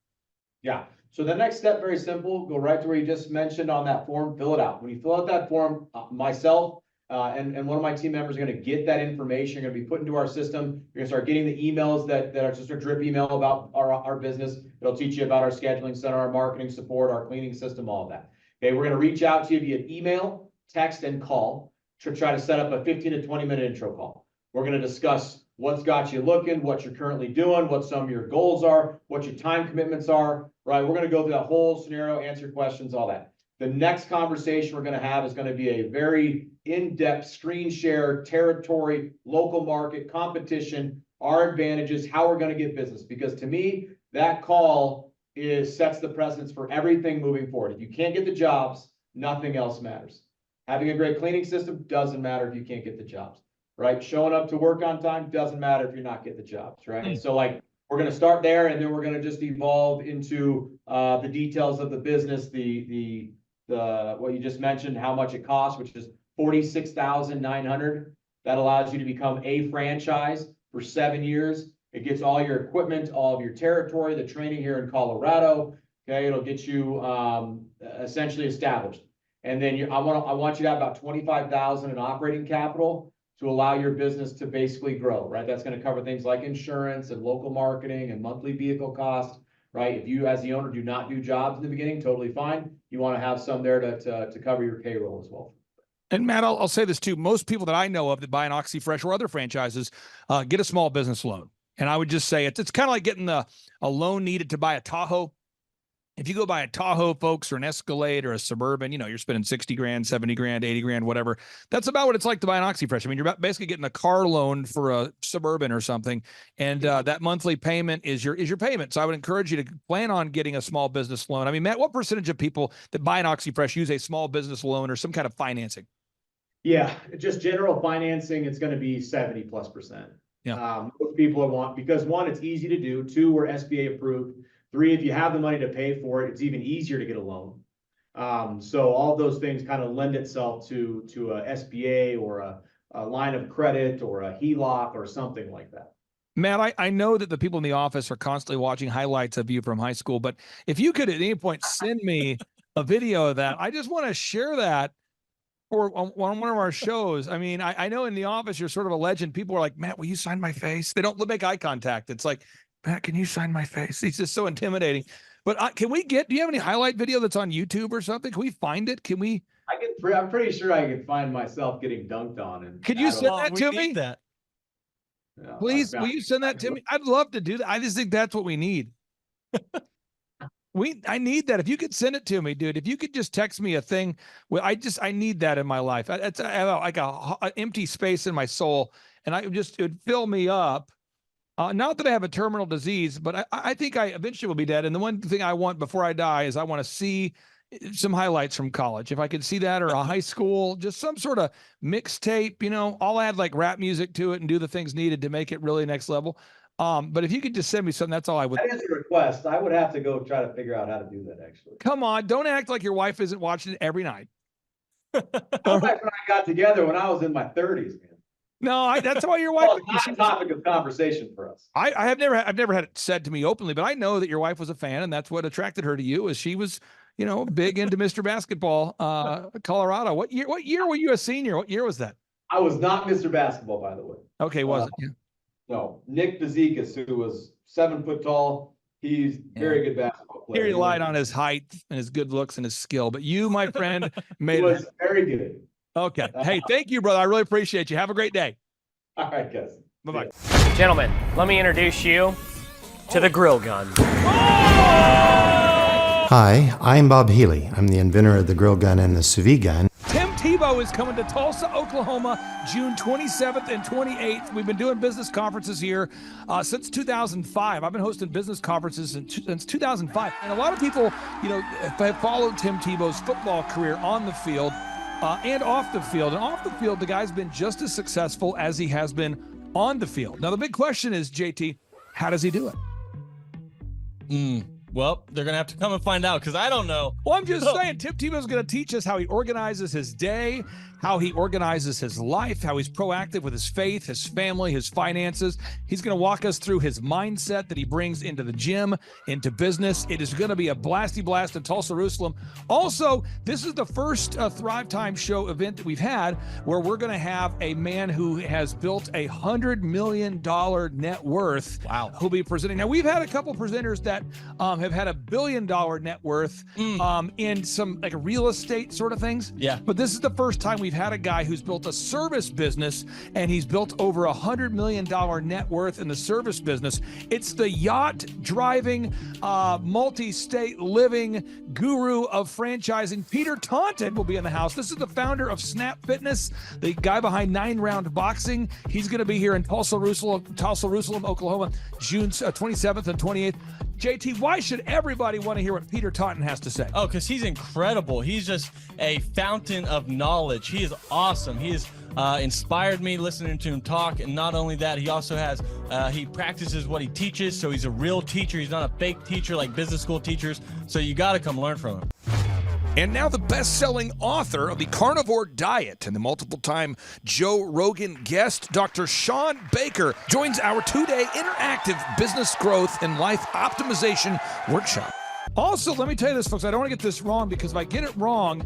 Yeah. So the next step, very simple, go right to where you just mentioned on that form, fill it out. When you fill out that form, myself and one of my team members are going to get that information, going to be put into our system. You're going to start getting the emails that are just a drip email about our business. It'll teach you about our scheduling center, our marketing support, our cleaning system, all of that. Okay, we're going to reach out to you via email, text, and call to try to set up a 15 to 20 minute intro call. We're going to discuss what's got you looking, what you're currently doing, what some of your goals are, what your time commitments are, right? We're going to go through that whole scenario, answer questions, all that. The next conversation we're going to have is going to be a very in-depth screen share, territory, local market, competition, our advantages, how we're going to get business. Because to me, that call sets the precedence for everything moving forward. If you can't get the jobs, nothing else matters. Having a great cleaning system doesn't matter if you can't get the jobs, right? Showing up to work on time doesn't matter if you're not getting the jobs, right? So like, we're going to start there and then we're going to just evolve into the details of the business, the what you just mentioned, how much it costs, which is $46,900. That allows you to become a franchise for 7 years. It gets all your equipment, all of your territory, the training here in Colorado. Okay, it'll get you essentially established. And then I want you to have about $25,000 in operating capital. to allow your business to basically grow, right? That's going to cover things like insurance and local marketing and monthly vehicle costs, right? If you, as the owner, do not do jobs in the beginning, totally fine. You want to have some there to cover your payroll as well. And Matt, I'll say this too. Most people that I know of that buy an OxyFresh or other franchises get a small business loan. And I would just say it's kind of like getting a loan needed to buy a Tahoe. If you go buy a Tahoe, folks, or an Escalade or a Suburban, you're spending 60 grand, 70 grand, 80 grand, whatever. That's about what it's like to buy an OxyFresh. I mean, you're basically getting a car loan for a Suburban or something. And that monthly payment is your payment. So I would encourage you to plan on getting a small business loan. I mean, Matt, what percentage of people that buy an OxyFresh use a small business loan or some kind of financing? Yeah, just general financing, it's going to be 70+%. Yeah. Most people want, because one, it's easy to do. Two, we're SBA approved. Three, if you have the money to pay for it, it's even easier to get a loan. So all those things kind of lend itself to a SBA or a line of credit or a HELOC or something like that. Matt, I know that the people in the office are constantly watching highlights of you from high school, but if you could at any point send me a video of that, I just want to share that for on one of our shows. I mean, I know in the office, you're sort of a legend. People are like, Matt, will you sign my face? They don't make eye contact. It's like, Matt, can you sign my face? He's just so intimidating. But do you have any highlight video that's on YouTube or something? Can we find it? I'm pretty sure I can find myself getting dunked on. And could you send that to me? That. Yeah, Please, will you send that to me? I'd love to do that. I just think that's what we need. I need that. If you could send it to me, dude, if you could just text me a thing. Well, I need that in my life. I have like an empty space in my soul, and it would fill me up. Not that I have a terminal disease, but I think I eventually will be dead. And the one thing I want before I die is I want to see some highlights from college. If I could see that, or a high school, just some sort of mixtape, I'll add like rap music to it and do the things needed to make it really next level. But if you could just send me something, that's all I would. That is a request. I would have to go try to figure out how to do that, actually. Come on, don't act like your wife isn't watching it every night. My wife and I got together when I was in my 30s, man. No, that's why your wife. Well, it's not a topic of conversation for us. I've never had it said to me openly, but I know that your wife was a fan, and that's what attracted her to you. Is she was, big into Mr. Basketball, Colorado. What year were you a senior? What year was that? I was not Mr. Basketball, by the way. Okay, was it? Yeah. No, Nick Bezikas, who was 7 foot tall. He's very good basketball player. He relied on his height and his good looks and his skill, but you, my friend, made he was very good. Okay. Hey, thank you, brother. I really appreciate you. Have a great day. All right, guys. Bye-bye. Gentlemen, let me introduce you to the grill gun. Hi, I'm Bob Healy. I'm the inventor of the grill gun and the sous vide gun. Tim Tebow is coming to Tulsa, Oklahoma, June 27th and 28th. We've been doing business conferences here since 2005. I've been hosting business conferences since 2005. And a lot of people, have followed Tim Tebow's football career on the field and off the field. And off the field, the guy's been just as successful as he has been on the field. Now, the big question is, JT, how does he do it? Well, they're going to have to come and find out, because I don't know. Well, I'm just saying, Tim Tebow's going to teach us how he organizes his day, how he organizes his life, how he's proactive with his faith, his family, his finances. He's going to walk us through his mindset that he brings into the gym, into business. It is going to be a blasty blast in Tulsa, Jerusalem. Also, this is the first Thrive Time Show event that we've had where we're going to have a man who has built a $100 million net worth. Wow. Who'll be presenting. Now, we've had a couple presenters that have had $1 billion net worth in some like real estate sort of things. Yeah. But this is the first time we've had a guy who's built a service business, and he's built over $100 million net worth in the service business. It's the yacht driving, multi-state living guru of franchising. Peter Taunton will be in the house. This is the founder of Snap Fitness, the guy behind 9 Round Boxing. He's going to be here in Tulsa, Jerusalem, Oklahoma, June 27th and 28th. JT, why should everybody want to hear what Peter Taunton has to say? Oh, because he's incredible. He's just a fountain of knowledge. He is awesome. He has inspired me listening to him talk. And not only that, he also has, he practices what he teaches. So he's a real teacher. He's not a fake teacher like business school teachers. So you got to come learn from him. And now the best-selling author of The Carnivore Diet and the multiple-time Joe Rogan guest, Dr. Sean Baker, joins our 2-day interactive business growth and life optimization workshop. Also, let me tell you this, folks. I don't want to get this wrong, because if I get it wrong,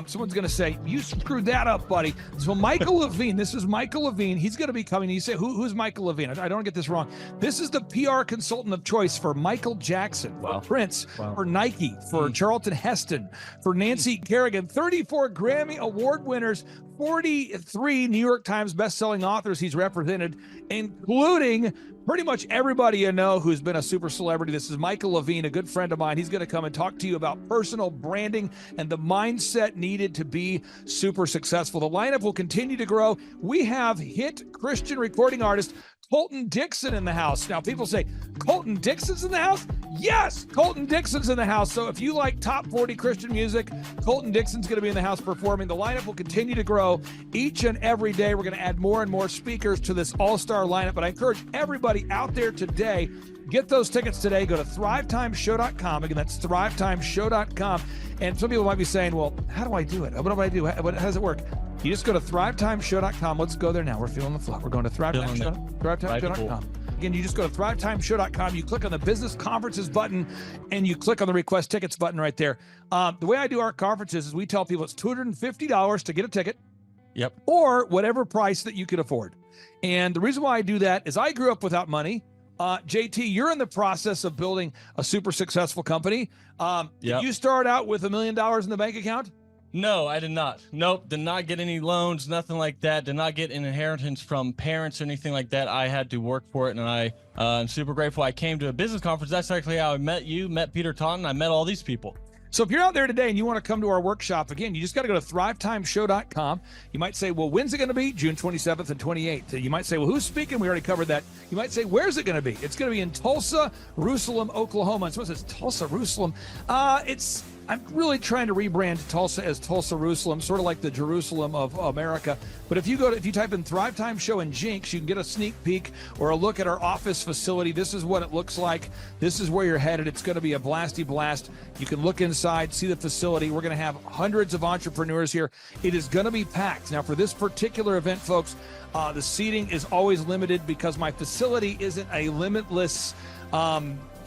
someone's going to say, you screwed that up, buddy. So Michael Levine, this is Michael Levine. He's going to be coming. You say, who's Michael Levine? I don't want to get this wrong. This is the PR consultant of choice for Michael Jackson, for Prince, for Nike, for Charlton Heston, for Nancy Kerrigan, 34 Grammy Award winners, 43 New York Times bestselling authors he's represented, including pretty much everybody you know who's been a super celebrity. This is Michael Levine, a good friend of mine. He's going to come and talk to you about personal branding and the mindset needed to be super successful. The lineup will continue to grow. We have hit Christian recording artist Colton Dixon in the house. Now, people say, Colton Dixon's in the house? Yes, Colton Dixon's in the house. So if you like top 40 Christian music, Colton Dixon's going to be in the house performing. The lineup will continue to grow each and every day. We're going to add more and more speakers to this all-star lineup. But I encourage everybody out there today, get those tickets today. Go to thrivetimeshow.com. Again, that's thrivetimeshow.com. And some people might be saying, well, how do I do it? What do I do? How does it work? You just go to thrivetimeshow.com. Let's go there now. We're feeling the flow. We're going to thrivetimeshow.com. Again, you just go to thrivetimeshow.com. You click on the business conferences button, and you click on the request tickets button right there. The way I do our conferences is we tell people it's $250 to get a ticket. Yep. Or whatever price that you can afford. And the reason why I do that is I grew up without money. JT, you're in the process of building a super successful company. Did you start out with $1 million in the bank account? No, I did not. Nope, did not get any loans, nothing like that. Did not get an inheritance from parents or anything like that. I had to work for it, and I'm super grateful. I came to a business conference. That's actually how I met you, met Peter Taunton. I met all these people. So if you're out there today and you want to come to our workshop, again, you just got to go to thrivetimeshow.com. You might say, well, when's it going to be? June 27th and 28th. You might say, well, who's speaking? We already covered that. You might say, where's it going to be? It's going to be in Tulsa, Jerusalem, Oklahoma. And so it says Tulsa, Jerusalem. I'm really trying to rebrand Tulsa as Tulsa, Jerusalem, sort of like the Jerusalem of America. But if you type in Thrive Time Show and Jinx, you can get a sneak peek or a look at our office facility. This is what it looks like. This is where you're headed. It's going to be a blasty blast. You can look inside, see the facility. We're going to have hundreds of entrepreneurs here. It is going to be packed. Now, for this particular event, folks, the seating is always limited because my facility isn't a limitless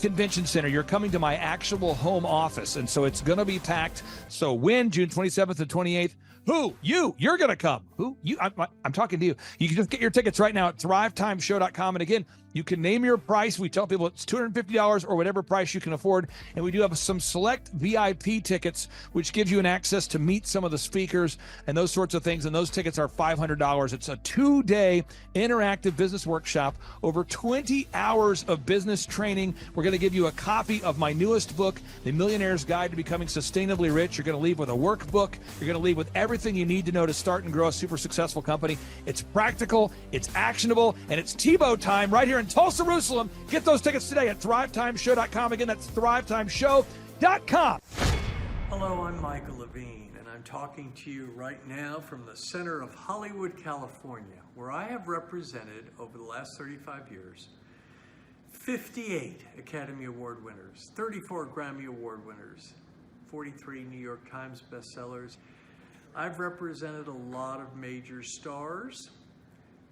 convention center. You're coming to my actual home office, and so it's going to be packed. So when? June 27th and 28th. Who? You're going to come. Who? You? I'm talking to you. You can just get your tickets right now at thrivetimeshow.com. And again, you can name your price. We tell people it's $250 or whatever price you can afford. And we do have some select VIP tickets, which gives you an access to meet some of the speakers and those sorts of things. And those tickets are $500. It's a 2-day interactive business workshop, over 20 hours of business training. We're going to give you a copy of my newest book, The Millionaire's Guide to Becoming Sustainably Rich. You're going to leave with a workbook. You're going to leave with everything you need to know to start and grow a super successful company. It's practical, it's actionable, and it's Tebow time right here in Tulsa, Jerusalem. Get those tickets today at thrivetimeshow.com. Again, that's thrivetimeshow.com. Hello, I'm Michael Levine, and I'm talking to you right now from the center of Hollywood, California, where I have represented over the last 35 years 58 Academy Award winners, 34 Grammy Award winners, 43 New York Times bestsellers. I've represented a lot of major stars,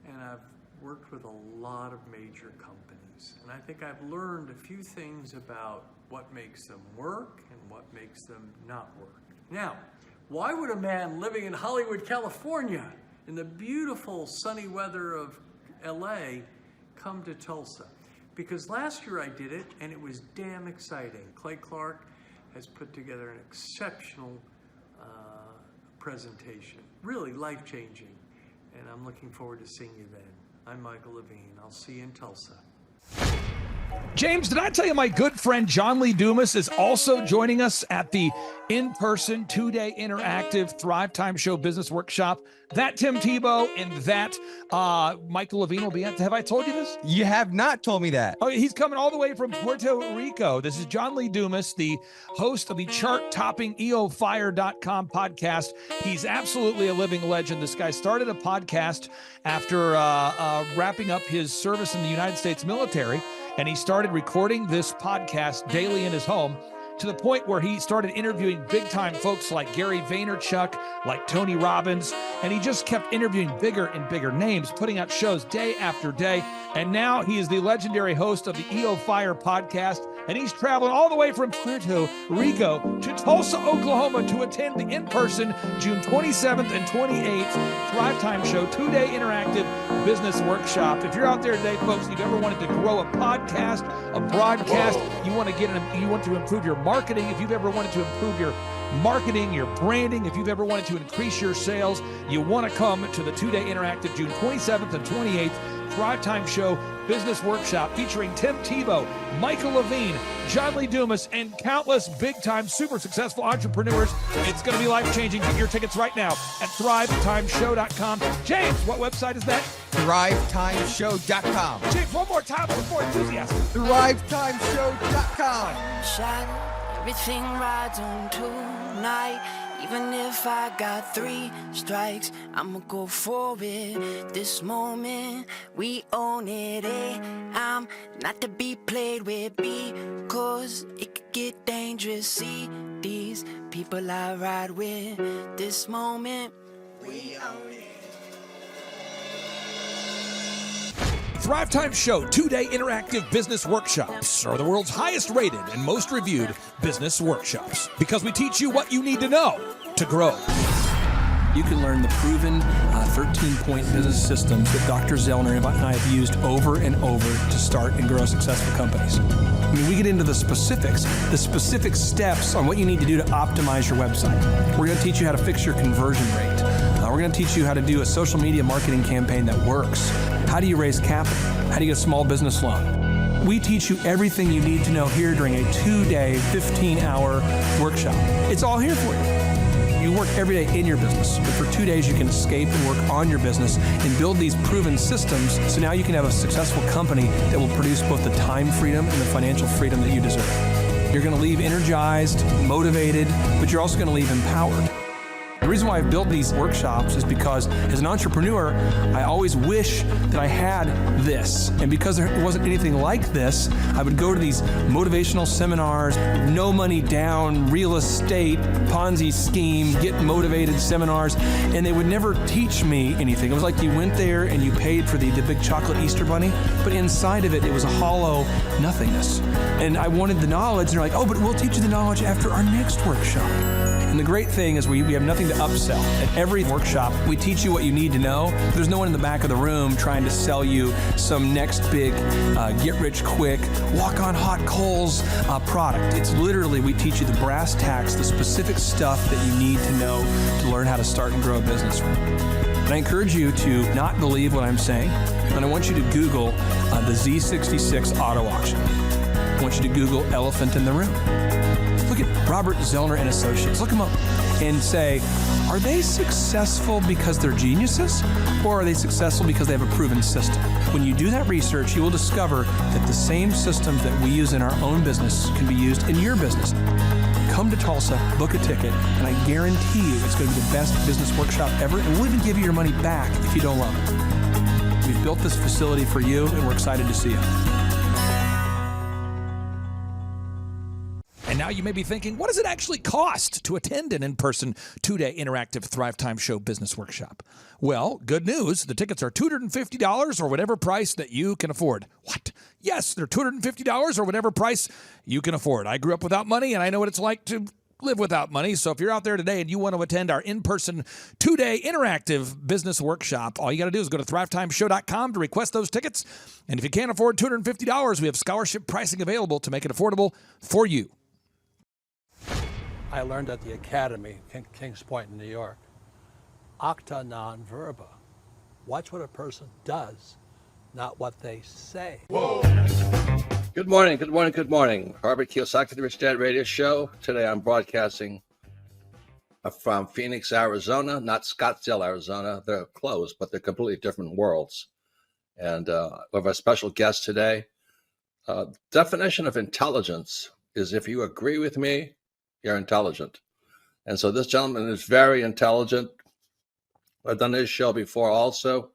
and I've worked with a lot of major companies. And I think I've learned a few things about what makes them work and what makes them not work. Now, why would a man living in Hollywood, California, in the beautiful sunny weather of LA, come to Tulsa? Because last year I did it, and it was damn exciting. Clay Clark has put together an exceptional presentation, really life-changing, and I'm looking forward to seeing you then. I'm Michael Levine. I'll see you in Tulsa. James, did I tell you my good friend John Lee Dumas is also joining us at the in-person 2-day interactive Thrive Time Show Business Workshop? That Tim Tebow and that Michael Levine will be at. Have I told you this? You have not told me that. Oh, he's coming all the way from Puerto Rico. This is John Lee Dumas, the host of the chart-topping EOFire.com podcast. He's absolutely a living legend. This guy started a podcast after wrapping up his service in the United States military, and he started recording this podcast daily in his home to the point where he started interviewing big time folks like Gary Vaynerchuk, like Tony Robbins, and he just kept interviewing bigger and bigger names, putting out shows day after day. And now he is the legendary host of the EO Fire podcast, and he's traveling all the way from Puerto Rico to Tulsa, Oklahoma to attend the in-person June 27th and 28th Thrive Time Show 2-day interactive business workshop. If you're out there today, folks, you've ever wanted to grow a podcast, a broadcast, you want to improve your marketing, if you've ever wanted to improve your marketing, your branding, if you've ever wanted to increase your sales, you want to come to the 2-day interactive June 27th and 28th Thrive Time Show Business Workshop featuring Tim Tebow, Michael Levine, John Lee Dumas, and countless big-time, super successful entrepreneurs. It's going to be life-changing. Get your tickets right now at thrivetimeshow.com. James, what website is that? thrivetimeshow.com. James, one more time with more enthusiasm. thrivetimeshow.com. Shine, everything rides on tonight. Even if I got 3 strikes, I'ma go for it. This moment, we own it. I'm not to be played with because it could get dangerous. See these people I ride with. This moment, we own it. Thrive Time Show 2-day interactive business workshops are the world's highest rated and most reviewed business workshops because we teach you what you need to know to grow. You can learn the proven 13-point business systems that Dr. Zellner and I have used over and over to start and grow successful companies. I mean, we get into the specific steps on what you need to do to optimize your website. We're going to teach you how to fix your conversion rate. We're going to teach you how to do a social media marketing campaign that works. How do you raise capital? How do you get a small business loan? We teach you everything you need to know here during a 2-day, 15-hour workshop. It's all here for you. You work every day in your business, but for 2 days you can escape and work on your business and build these proven systems so now you can have a successful company that will produce both the time freedom and the financial freedom that you deserve. You're going to leave energized, motivated, but you're also going to leave empowered. The reason why I've built these workshops is because as an entrepreneur, I always wish that I had this. And because there wasn't anything like this, I would go to these motivational seminars, no money down, real estate, Ponzi scheme, get motivated seminars, and they would never teach me anything. It was like you went there and you paid for the big chocolate Easter bunny, but inside of it, it was a hollow nothingness. And I wanted the knowledge, and they're like, oh, but we'll teach you the knowledge after our next workshop. And the great thing is we have nothing to upsell. At every workshop, we teach you what you need to know. There's no one in the back of the room trying to sell you some next big get-rich-quick, walk-on-hot-coals product. It's literally, we teach you the brass tacks, the specific stuff that you need to know to learn how to start and grow a business. And I encourage you to not believe what I'm saying, and I want you to Google the Z66 auto auction. I want you to Google elephant in the room. Look at Robert Zellner and Associates. Look them up and say, are they successful because they're geniuses, or are they successful because they have a proven system? When you do that research, you will discover that the same systems that we use in our own business can be used in your business. Come to Tulsa, book a ticket, and I guarantee you it's going to be the best business workshop ever, and we'll even give you your money back if you don't love it. We've built this facility for you, and we're excited to see you. And now you may be thinking, what does it actually cost to attend an in-person 2-day interactive Thrive Time Show business workshop? Well, good news. The tickets are $250 or whatever price that you can afford. What? Yes, they're $250 or whatever price you can afford. I grew up without money, and I know what it's like to live without money. So if you're out there today and you want to attend our in-person 2-day interactive business workshop, all you got to do is go to thrivetimeshow.com to request those tickets. And if you can't afford $250, we have scholarship pricing available to make it affordable for you. I learned at the Academy, Kings Point in New York, acta non verba. Watch what a person does, not what they say. Whoa. Good morning, good morning, good morning. Robert Kiyosaki, the Rich Dad Radio Show. Today I'm broadcasting from Phoenix, Arizona, not Scottsdale, Arizona. They're close, but they're completely different worlds. And we have a special guest today. Definition of intelligence is if you agree with me, you're intelligent. And so this gentleman is very intelligent. I've done his show before also,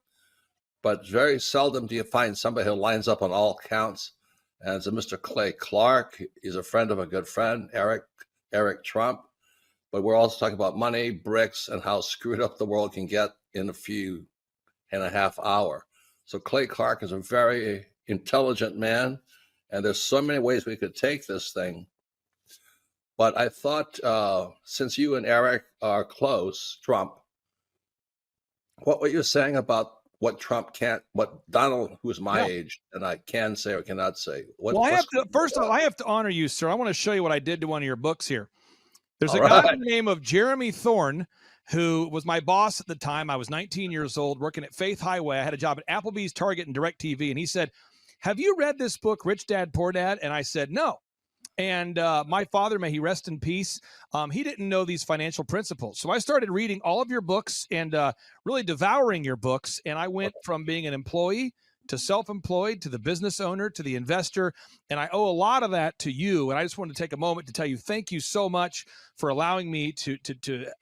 but very seldom do you find somebody who lines up on all counts. And it's a Mr. Clay Clark. He's a friend of a good friend, Eric Trump. But we're also talking about money, bricks, and how screwed up the world can get in a few and a half hour. So Clay Clark is a very intelligent man, and there's so many ways we could take this thing. But I thought, since you and Eric are close, Trump, what were you saying about what Trump can't, what Donald, who's my age, and I can say or cannot say? Well, I have to, first of all, I have to honor you, sir. I want to show you what I did to one of your books here. There's a guy by the name of Jeremy Thorne, who was my boss at the time. I was 19 years old, working at Faith Highway. I had a job at Applebee's, Target, and DirecTV. And he said, "Have you read this book, Rich Dad, Poor Dad?" And I said, "No." And my father, may he rest in peace, he didn't know these financial principles. So I started reading all of your books and really devouring your books. And I went from being an employee to self-employed, to the business owner, to the investor. And I owe a lot of that to you. And I just wanted to take a moment to tell you, thank you so much for allowing me to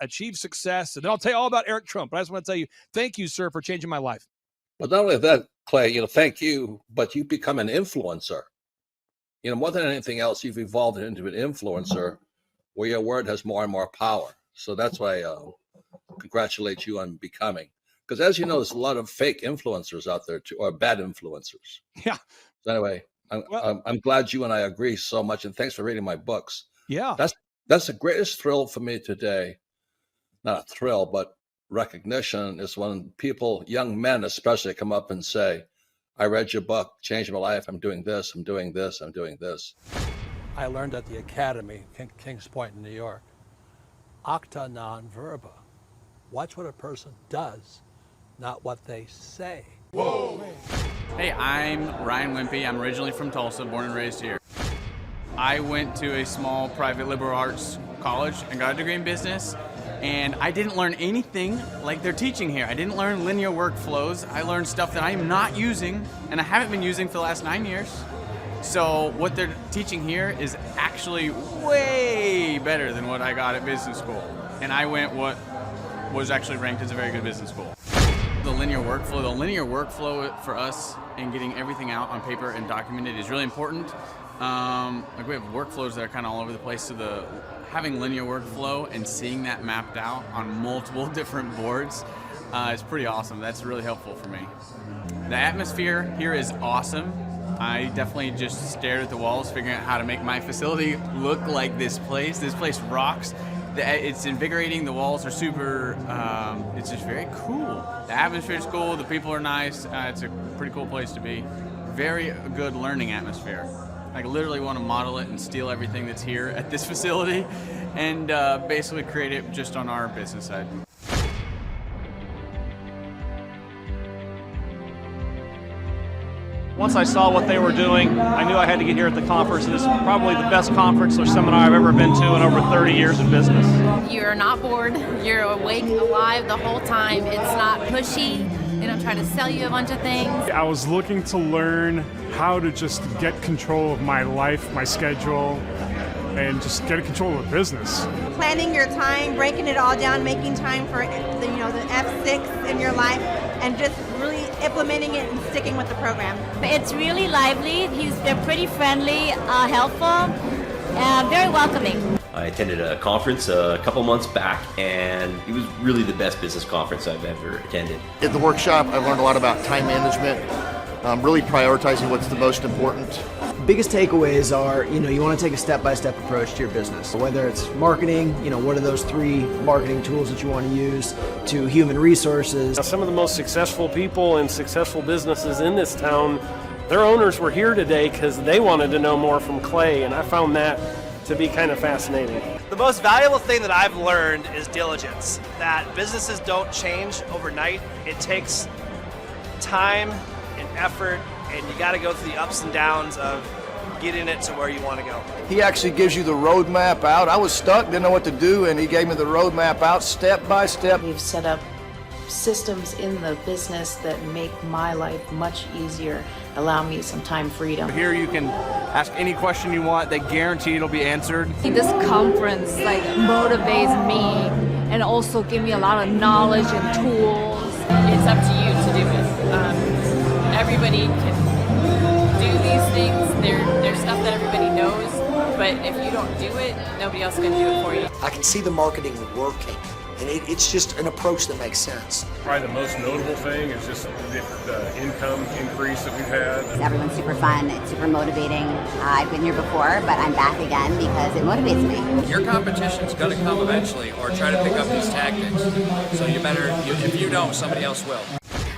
achieve success. And then I'll tell you all about Eric Trump. But I just want to tell you, thank you, sir, for changing my life. But not only that, Clay, thank you, but you become an influencer. More than anything else, you've evolved into an influencer where your word has more and more power. So that's why I congratulate you on becoming. Because as you know, there's a lot of fake influencers out there too, or bad influencers. Yeah. So anyway, I'm glad you and I agree so much, and thanks for reading my books. Yeah. That's the greatest thrill for me today. Not a thrill, but recognition is when people, young men especially, come up and say, "I read your book, changed my life. I'm doing this, I'm doing this, I'm doing this." I learned at the Academy, Kings Point in New York, acta non verba. Watch what a person does, not what they say. Whoa. Hey, I'm Ryan Wimpy. I'm originally from Tulsa, born and raised here. I went to a small private liberal arts college and got a degree in business. And I didn't learn anything like they're teaching here. I didn't learn linear workflows. I learned stuff that I'm not using and I haven't been using for the last 9 years. So what they're teaching here is actually way better than what I got at business school. And I went what was actually ranked as a very good business school. The linear workflow for us and getting everything out on paper and documented is really important. Like we have workflows that are kind of all over the place, so having linear workflow and seeing that mapped out on multiple different boards is pretty awesome. That's really helpful for me. The atmosphere here is awesome. I definitely just stared at the walls, figuring out how to make my facility look like this place. This place rocks. It's invigorating. The walls are super, it's just very cool. The atmosphere is cool. The people are nice. It's a pretty cool place to be. Very good learning atmosphere. I literally want to model it and steal everything that's here at this facility and basically create it just on our business side. Once I saw what they were doing, I knew I had to get here at the conference. This is probably the best conference or seminar I've ever been to in over 30 years in business. You're not bored. You're awake, alive the whole time. It's not pushy. They don't try to sell you a bunch of things. I was looking to learn how to just get control of my life, my schedule, and just get control of the business. Planning your time, breaking it all down, making time for the F6 in your life, and just really implementing it and sticking with the program. It's really lively. They're pretty friendly, helpful, very welcoming. I attended a conference a couple months back, and it was really the best business conference I've ever attended. At the workshop, I learned a lot about time management, really prioritizing what's the most important. Biggest takeaways are, you want to take a step-by-step approach to your business. Whether it's marketing, what are those 3 marketing tools that you want to use, to human resources. Now, some of the most successful people and successful businesses in this town, their owners were here today because they wanted to know more from Clay, and I found that to be kind of fascinating. The most valuable thing that I've learned is diligence, that businesses don't change overnight. It takes time and effort, and you got to go through the ups and downs of getting it to where you want to go. He actually gives you the roadmap out. I was stuck, didn't know what to do, and he gave me the roadmap out step by step. We've set up systems in the business that make my life much easier, allow me some time freedom. Here you can ask any question you want. They guarantee it'll be answered. This conference motivates me and also give me a lot of knowledge and tools. It's up to you to do it. Everybody can do these things. There's stuff that everybody knows, but if you don't do it, nobody else is going to do it for you. I can see the marketing working, and it's just an approach that makes sense. Probably the most notable thing is just the income increase that we've had. Everyone's super fun, it's super motivating. I've been here before, but I'm back again because it motivates me. Your competition's going to come eventually, or try to pick up these tactics. So you better, if you don't, somebody else will.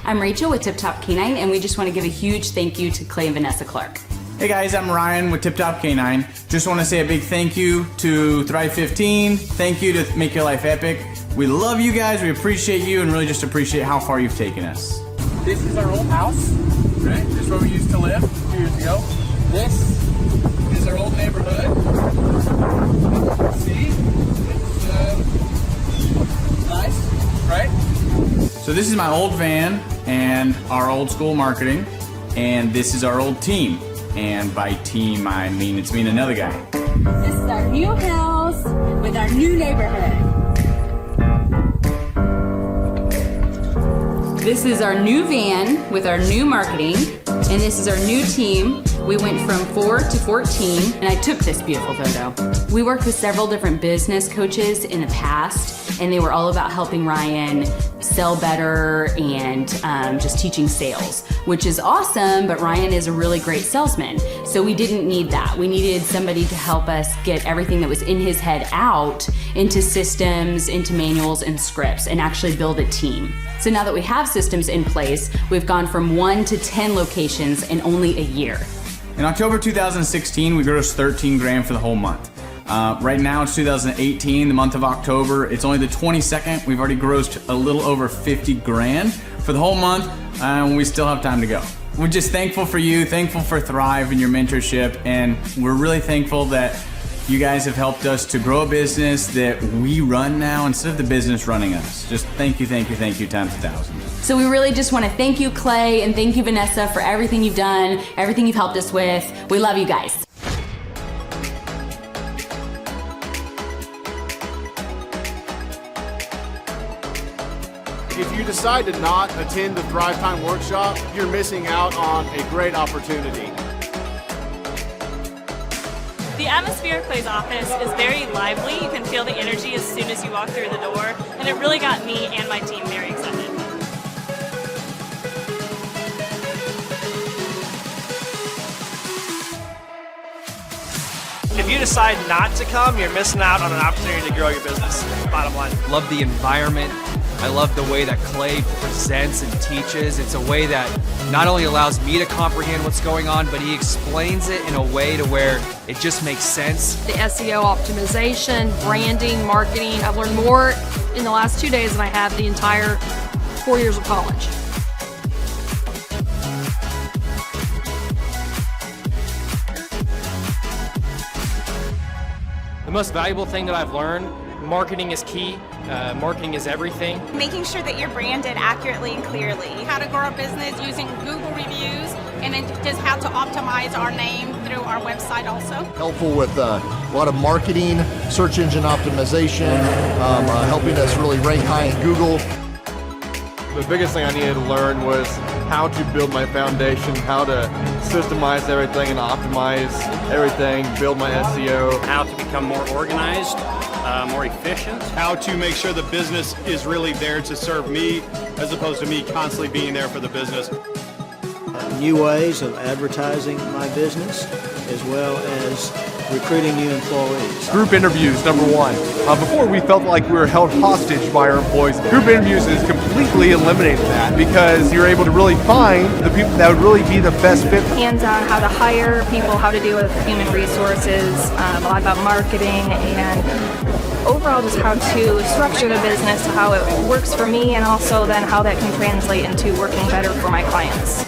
I'm Rachel with Tip Top Canine, and we just want to give a huge thank you to Clay and Vanessa Clark. Hey guys, I'm Ryan with Tip Top Canine. Just want to say a big thank you to Thrive 15. Thank you to Make Your Life Epic. We love you guys, we appreciate you, and really just appreciate how far you've taken us. This is our old house, right? This is where we used to live 2 years ago. This is our old neighborhood. See? It's nice, right? So this is my old van and our old school marketing, and this is our old team. And by team, I mean it's me and another guy. This is our new house with our new neighborhood. This is our new van with our new marketing, and this is our new team. We went from 4 to 14, and I took this beautiful photo. We worked with several different business coaches in the past, and they were all about helping Ryan sell better and just teaching sales, which is awesome, but Ryan is a really great salesman. So we didn't need that. We needed somebody to help us get everything that was in his head out into systems, into manuals and scripts, and actually build a team. So now that we have systems in place, we've gone from 1 to 10 locations in only a year. In October 2016, we grossed 13 grand for the whole month. Right now it's 2018, the month of October. It's only the 22nd. We've already grossed a little over 50 grand for the whole month, and we still have time to go. We're just thankful for you, thankful for Thrive and your mentorship, and we're really thankful that you guys have helped us to grow a business that we run now instead of the business running us. Just thank you times 1,000. So we really just want to thank you, Clay, and thank you, Vanessa, for everything you've done, everything you've helped us with. We love you guys. If you decide to not attend the Thrive Time workshop, you're missing out on a great opportunity. The atmosphere of Clay's office is very lively. You can feel the energy as soon as you walk through the door, and it really got me and my team very excited. If you decide not to come, you're missing out on an opportunity to grow your business, bottom line. Love the environment. I love the way that Clay presents and teaches. It's a way that not only allows me to comprehend what's going on, but he explains it in a way to where it just makes sense. The SEO optimization, branding, marketing. I've learned more in the last 2 days than I have the entire 4 years of college. The most valuable thing that I've learned, marketing is key. Marketing is everything. Making sure that you're branded accurately and clearly. How to grow a business using Google reviews, and then just how to optimize our name through our website also. Helpful with a lot of marketing, search engine optimization, helping us really rank high in Google. The biggest thing I needed to learn was how to build my foundation, how to systemize everything and optimize everything, build my SEO. How to become more organized, more efficient. How to make sure the business is really there to serve me as opposed to me constantly being there for the business. New ways of advertising my business, as well as recruiting new employees. Group interviews, number one. Before we felt like we were held hostage by our employees. Group interviews has completely eliminated that because you're able to really find the people that would really be the best fit. Hands-on how to hire people, how to deal with human resources, a lot about marketing, and overall just how to structure the business, how it works for me, and also then how that can translate into working better for my clients.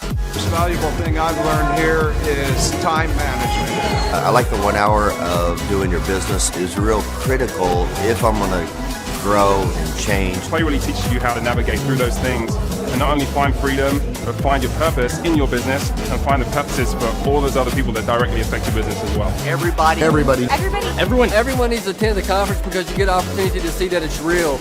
The most valuable thing I've learned here is time management. I like the 1 hour of doing your business is real critical if I'm going to grow and change. Clay really teaches you how to navigate through those things and not only find freedom, but find your purpose in your business and find the purposes for all those other people that directly affect your business as well. Everybody. Everyone needs to attend the conference because you get an opportunity to see that it's real.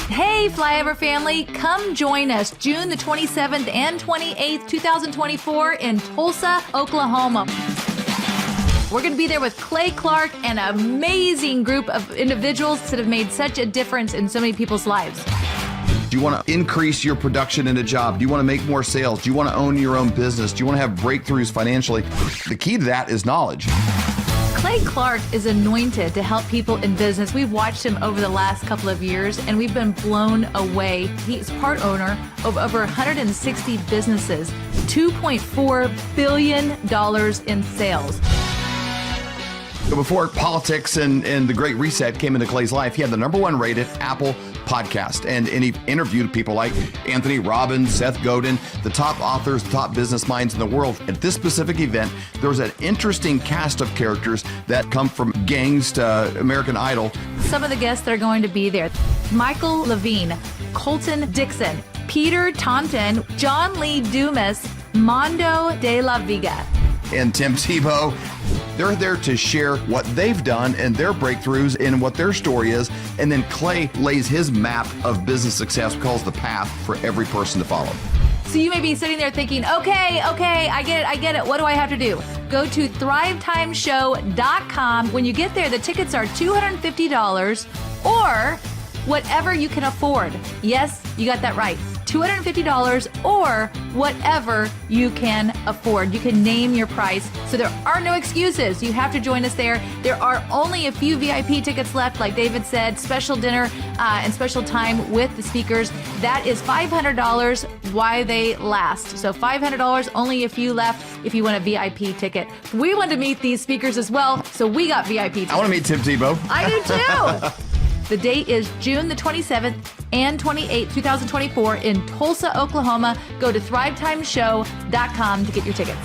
Hey Flyover family, come join us June the 27th and 28th, 2024 in Tulsa, Oklahoma. We're going to be there with Clay Clark and an amazing group of individuals that have made such a difference in so many people's lives. Do you want to increase your production in a job? Do you want to make more sales? Do you want to own your own business? Do you want to have breakthroughs financially? The key to that is knowledge. Clay Clark is anointed to help people in business. We've watched him over the last couple of years, and we've been blown away. He's part owner of over 160 businesses, $2.4 billion in sales. Before politics and the Great Reset came into Clay's life, he had the #1 rated Apple podcast. And he interviewed people like Anthony Robbins, Seth Godin, the top authors, the top business minds in the world. At this specific event, there was an interesting cast of characters that come from gangs to American Idol. Some of the guests that are going to be there: Michael Levine, Colton Dixon, Peter Taunton, John Lee Dumas, Mondo de la Viga, and Tim Tebow. They're there to share what they've done and their breakthroughs and what their story is. And then Clay lays his map of business success, calls the path for every person to follow. So you may be sitting there thinking, okay, I get it. What do I have to do? Go to thrivetimeshow.com. When you get there, the tickets are $250 or whatever you can afford. Yes, you got that right. $250 or whatever you can afford. You can name your price. So there are no excuses. You have to join us there. There are only a few VIP tickets left, like David said, special dinner and special time with the speakers. That is $500 while they last. So $500, only a few left if you want a VIP ticket. We want to meet these speakers as well, so we got VIP tickets. I want to meet Tim Tebow. I do too. The date is June the 27th and 28th, 2024 in Tulsa, Oklahoma. Go to thrivetimeshow.com to get your tickets.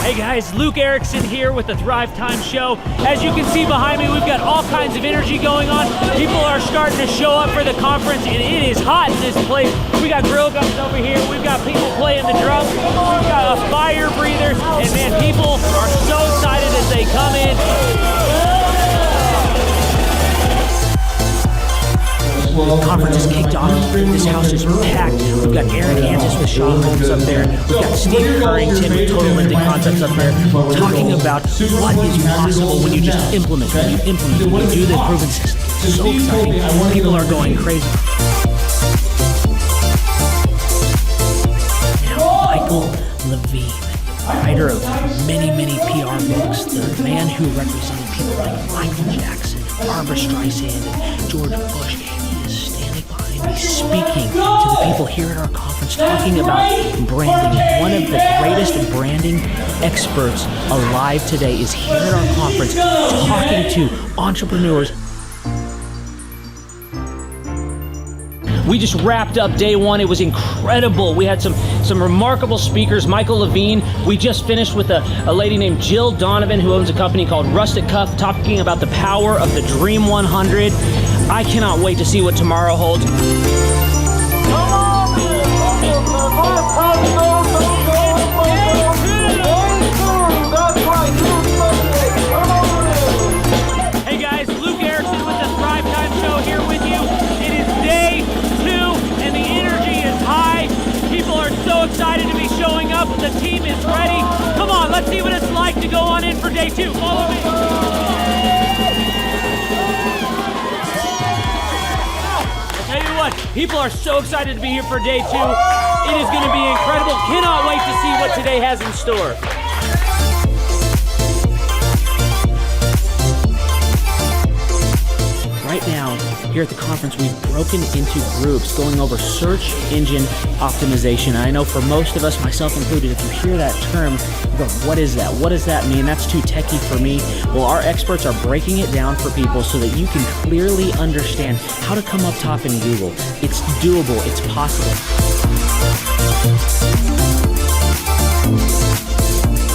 Hey guys, Luke Erickson here with the Thrive Time Show. As you can see behind me, we've got all kinds of energy going on. People are starting to show up for the conference, and it is hot in this place. We got grill guns over here. We've got people playing the drums. We've got a fire breather, and man, people are so excited as they come in. The conference is kicked off. This house is packed. We've got Aaron Hansis with Shaw Homes up there. We've got Steve Currington with Total Lincoln Concepts up there talking about what is possible when you just implement, when you do the proven system. It's so exciting. People are going crazy. Now, Michael Levine, writer of many PR books, the man who represented people like Michael Jackson, Barbara Streisand, and George Bush. He's speaking to the people here at our conference, talking about branding. One of the greatest branding experts alive today is here at our conference, talking to entrepreneurs. We just wrapped up day one. It was incredible. We had some remarkable speakers. Michael Levine. We just finished with a lady named Jill Donovan, who owns a company called Rustic Cuff, talking about the power of the Dream 100. I cannot wait to see what tomorrow holds. Hey guys, Luke Erickson with the Thrive Time Show here with you. It is day 2 and the energy is high. People are so excited to be showing up. The team is ready. Come on, let's see what it's like to go on in for day 2. Follow me. Tell you what, people are so excited to be here for day 2. It is going to be incredible. Cannot wait to see what today has in store. Right now, here at the conference, we've broken into groups going over search engine optimization. I know for most of us, myself included, if you hear that term, you go, what is that? What does that mean? That's too techie for me. Well, our experts are breaking it down for people so that you can clearly understand how to come up top in Google. It's doable. It's possible.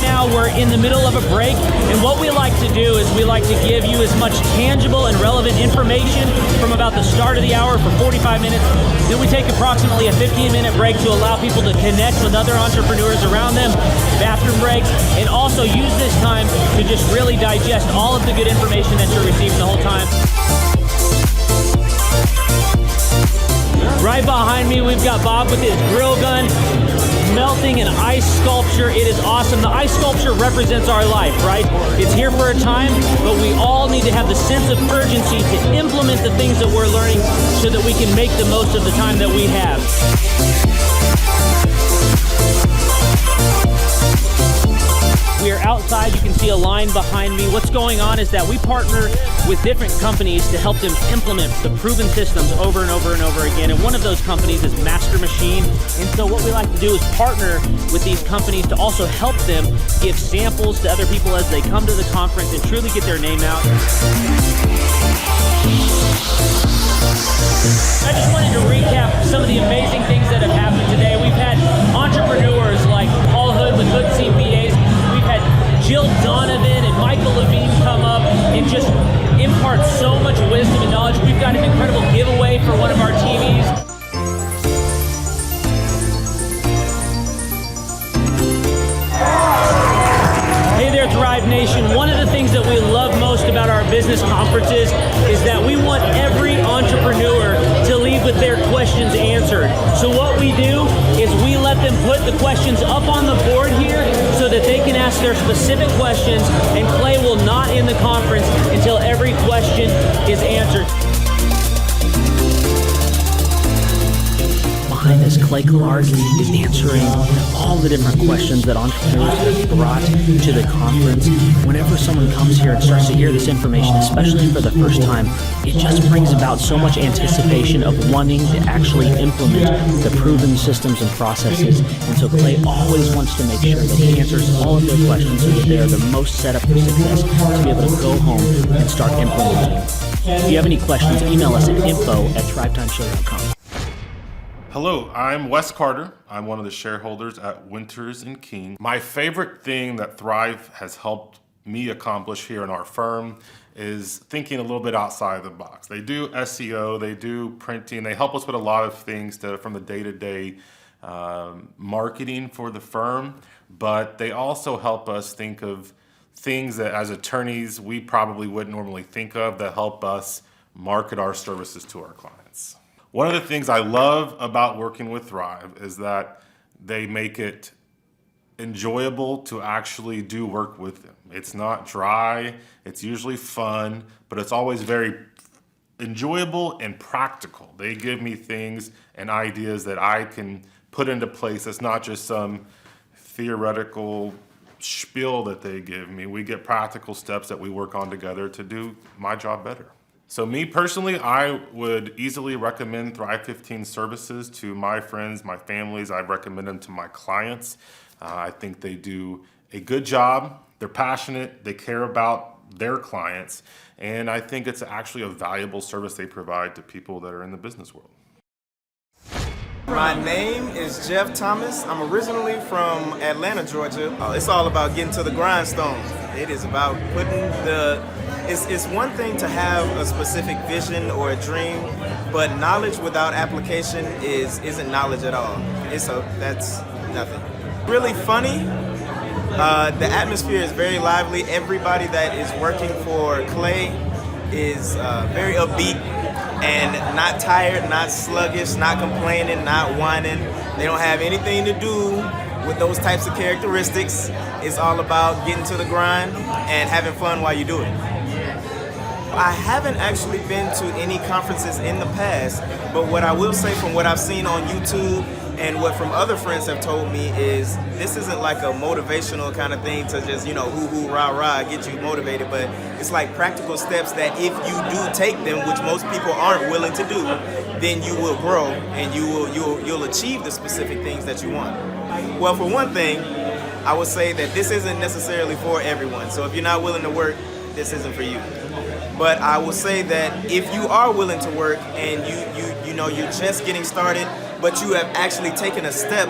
Now we're in the middle of a break, and what we like like to do is we like to give you as much tangible and relevant information from about the start of the hour for 45 minutes. Then we take approximately a 15-minute break to allow people to connect with other entrepreneurs around them, bathroom breaks, and also use this time to just really digest all of the good information that you're receiving the whole time. Right behind me, we've got Bob with his grill gun, melting an ice sculpture. It is awesome. The ice sculpture represents our life, right? It's here for a time, but we all need to have the sense of urgency to implement the things that we're learning so that we can make the most of the time that we have. We are outside. You can see a line behind me. What's going on is that we partner with different companies to help them implement the proven systems over and over and over again. And one of those companies is Master Machine. And so what we like to do is partner with these companies to also help them give samples to other people as they come to the conference and truly get their name out. I just wanted to recap some of the amazing things that have happened today. We've had entrepreneurs like Paul Hood with Hood CPAs. We've had Jill Donovan and Michael Levine come up and just impart so much wisdom and knowledge. We've got an incredible giveaway for one of our TVs. Hey there, Thrive Nation. One of the things that we love most about our business conferences is that we want every entrepreneur to leave with their questions answered. So what we do is we let them put the questions up on the board here so that they can ask their specific questions, and Clay will not end the conference until every question is answered. Behind us, Clay Clark is answering all the different questions that entrepreneurs have brought to the conference. Whenever someone comes here and starts to hear this information, especially for the first time, it just brings about so much anticipation of wanting to actually implement the proven systems and processes. And so Clay always wants to make sure that he answers all of their questions so that they are the most set up for success to be able to go home and start implementing. If you have any questions, email us at info@thrivetimeshow.com. Hello, I'm Wes Carter. I'm one of the shareholders at Winters & King. My favorite thing that Thrive has helped me accomplish here in our firm is thinking a little bit outside the box. They do SEO, they do printing, they help us with a lot of things from the day-to-day marketing for the firm, but they also help us think of things that as attorneys we probably wouldn't normally think of that help us market our services to our clients. One of the things I love about working with Thrive is that they make it enjoyable to actually do work with them. It's not dry, it's usually fun, but it's always very enjoyable and practical. They give me things and ideas that I can put into place. It's not just some theoretical spiel that they give me. We get practical steps that we work on together to do my job better. So me personally, I would easily recommend Thrive 15 services to my friends, my families. I recommend them to my clients. I think they do a good job. They're passionate. They care about their clients. And I think it's actually a valuable service they provide to people that are in the business world. My name is Jeff Thomas. I'm originally from Atlanta, Georgia. It's all about getting to the grindstone. It is about putting it's one thing to have a specific vision or a dream, but knowledge without application isn't knowledge at all. That's nothing. Really funny. The atmosphere is very lively. Everybody that is working for Clay is very upbeat and not tired, not sluggish, not complaining, not whining. They don't have anything to do with those types of characteristics. It's all about getting to the grind and having fun while you do it. I haven't actually been to any conferences in the past, but what I will say from what I've seen on YouTube and what from other friends have told me is this isn't like a motivational kind of thing to just, hoo-hoo, rah-rah, get you motivated, but it's like practical steps that if you do take them, which most people aren't willing to do, then you will grow and you'll achieve the specific things that you want. Well, for one thing, I would say that this isn't necessarily for everyone. So if you're not willing to work, this isn't for you. But I will say that if you are willing to work and you're just getting started, but you have actually taken a step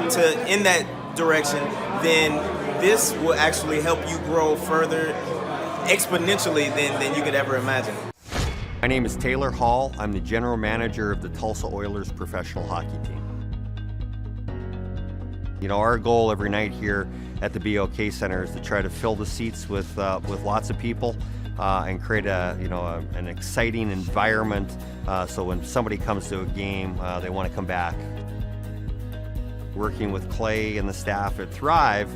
in that direction, then this will actually help you grow further exponentially than you could ever imagine. My name is Taylor Hall. I'm the general manager of the Tulsa Oilers professional hockey team. You know, our goal every night here at the BOK Center is to try to fill the seats with lots of people and create an exciting environment so when somebody comes to a game, they want to come back. Working with Clay and the staff at Thrive,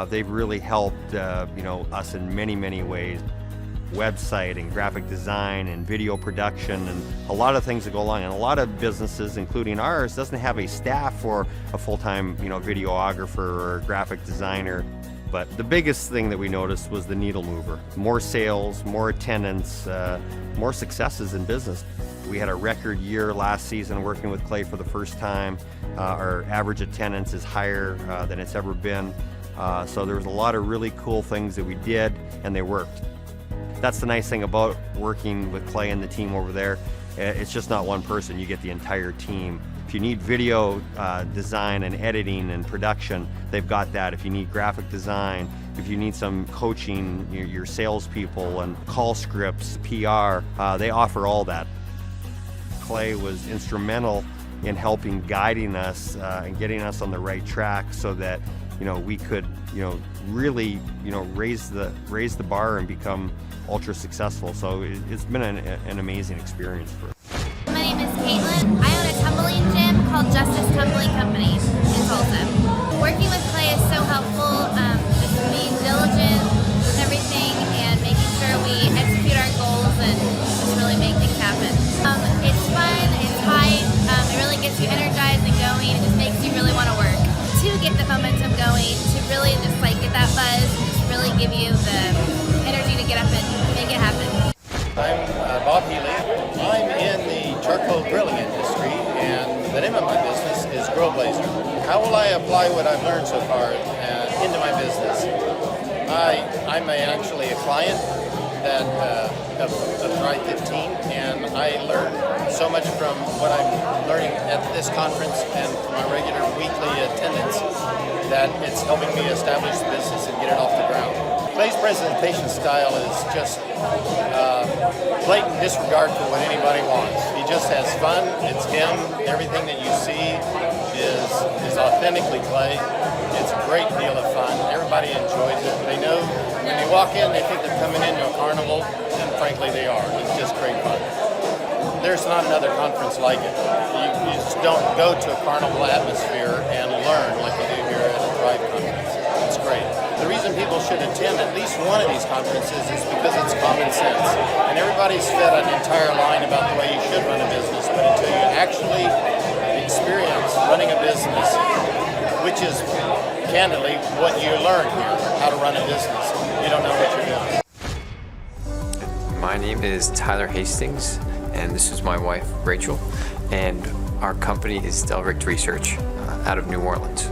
they've really helped us in many, many ways. Website and graphic design and video production and a lot of things that go along. And a lot of businesses, including ours, doesn't have a staff for a full-time videographer or graphic designer. But the biggest thing that we noticed was the needle mover. More sales, more attendance, more successes in business. We had a record year last season working with Clay for the first time. Our average attendance is higher than it's ever been. So there was a lot of really cool things that we did, and they worked. That's the nice thing about working with Clay and the team over there. It's just not one person, you get the entire team. If you need video design and editing and production, they've got that. If you need graphic design, if you need some coaching, your salespeople and call scripts, PR, they offer all that. Clay was instrumental in helping guiding us and getting us on the right track so that we could really raise the bar and become ultra successful. So it's been an amazing experience for us. My name is Caitlin. I own a tumbling gym called Justice Tumbling Company in Tulsa. Working with Clay is so helpful, just being diligent with everything and making sure we execute our goals and just really make things happen. It's fun, it's high, it really gets you energized and going, it just makes you really want to work. To get the momentum going, to really just get that buzz, just really give you the energy to get up and make it happen. I'm Bob Healy. I'm in the charcoal grilling industry, and the name of my business is Grill Blazer. How will I apply what I've learned so far into my business? I'm actually a client of Thrive 15, and I learn so much from what I'm learning at this conference and from my regular weekly attendance that it's helping me establish the business and get it off the ground. Clay's presentation style is just blatant disregard for what anybody wants. He just has fun. It's him. Everything that you see is authentically Clay. It's a great deal of fun. Everybody enjoys it. They know when they walk in, they think they're coming into a carnival, and frankly they are. It's just great fun. There's not another conference like it. You just don't go to a carnival atmosphere and learn like you do here at a Thrive conference. It's great. The reason people should attend at least one of these conferences is because it's common sense. And everybody's fed an entire line about the way you should run a business, but until you actually experience running a business, which is candidly what you learn here, how to run a business, you don't know what you're doing. My name is Tyler Hastings, and this is my wife, Rachel, and our company is Delricht Research out of New Orleans.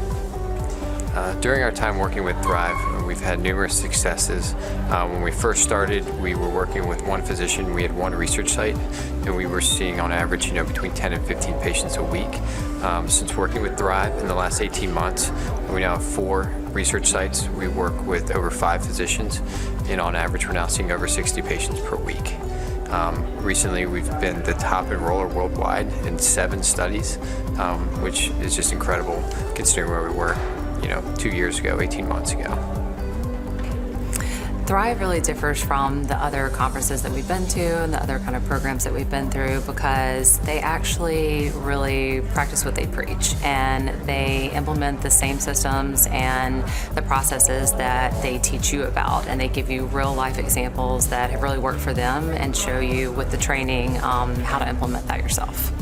During our time working with Thrive, we've had numerous successes. When we first started, we were working with one physician. We had one research site, and we were seeing on average, between 10 and 15 patients a week. Since working with Thrive in the last 18 months, we now have 4 research sites. We work with over 5 physicians, and on average, we're now seeing over 60 patients per week. Recently, we've been the top enroller worldwide in 7 studies, which is just incredible considering where we were 2 years ago, 18 months ago. Thrive really differs from the other conferences that we've been to and the other kind of programs that we've been through because they actually really practice what they preach and they implement the same systems and the processes that they teach you about, and they give you real life examples that have really worked for them and show you with the training how to implement that yourself.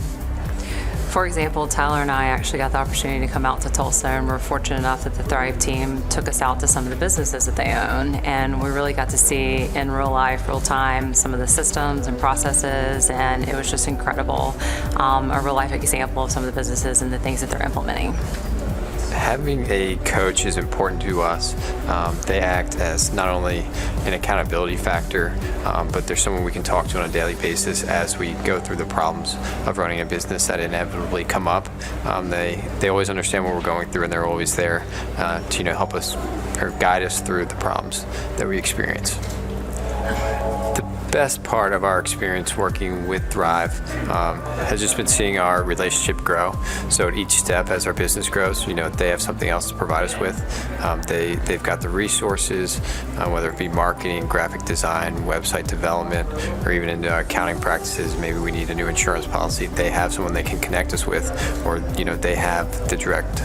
For example, Tyler and I actually got the opportunity to come out to Tulsa, and we're fortunate enough that the Thrive team took us out to some of the businesses that they own, and we really got to see in real life, real time, some of the systems and processes, and it was just incredible. A real life example of some of the businesses and the things that they're implementing. Having a coach is important to us. They act as not only an accountability factor, but they're someone we can talk to on a daily basis as we go through the problems of running a business that inevitably come up. They always understand what we're going through, and they're always there to help us or guide us through the problems that we experience. best part of our experience working with Thrive has just been seeing our relationship grow. So at each step as our business grows, they have something else to provide us with. They've got the resources, whether it be marketing, graphic design, website development, or even into accounting practices. Maybe we need a new insurance policy. They have someone they can connect us with, or they have the direct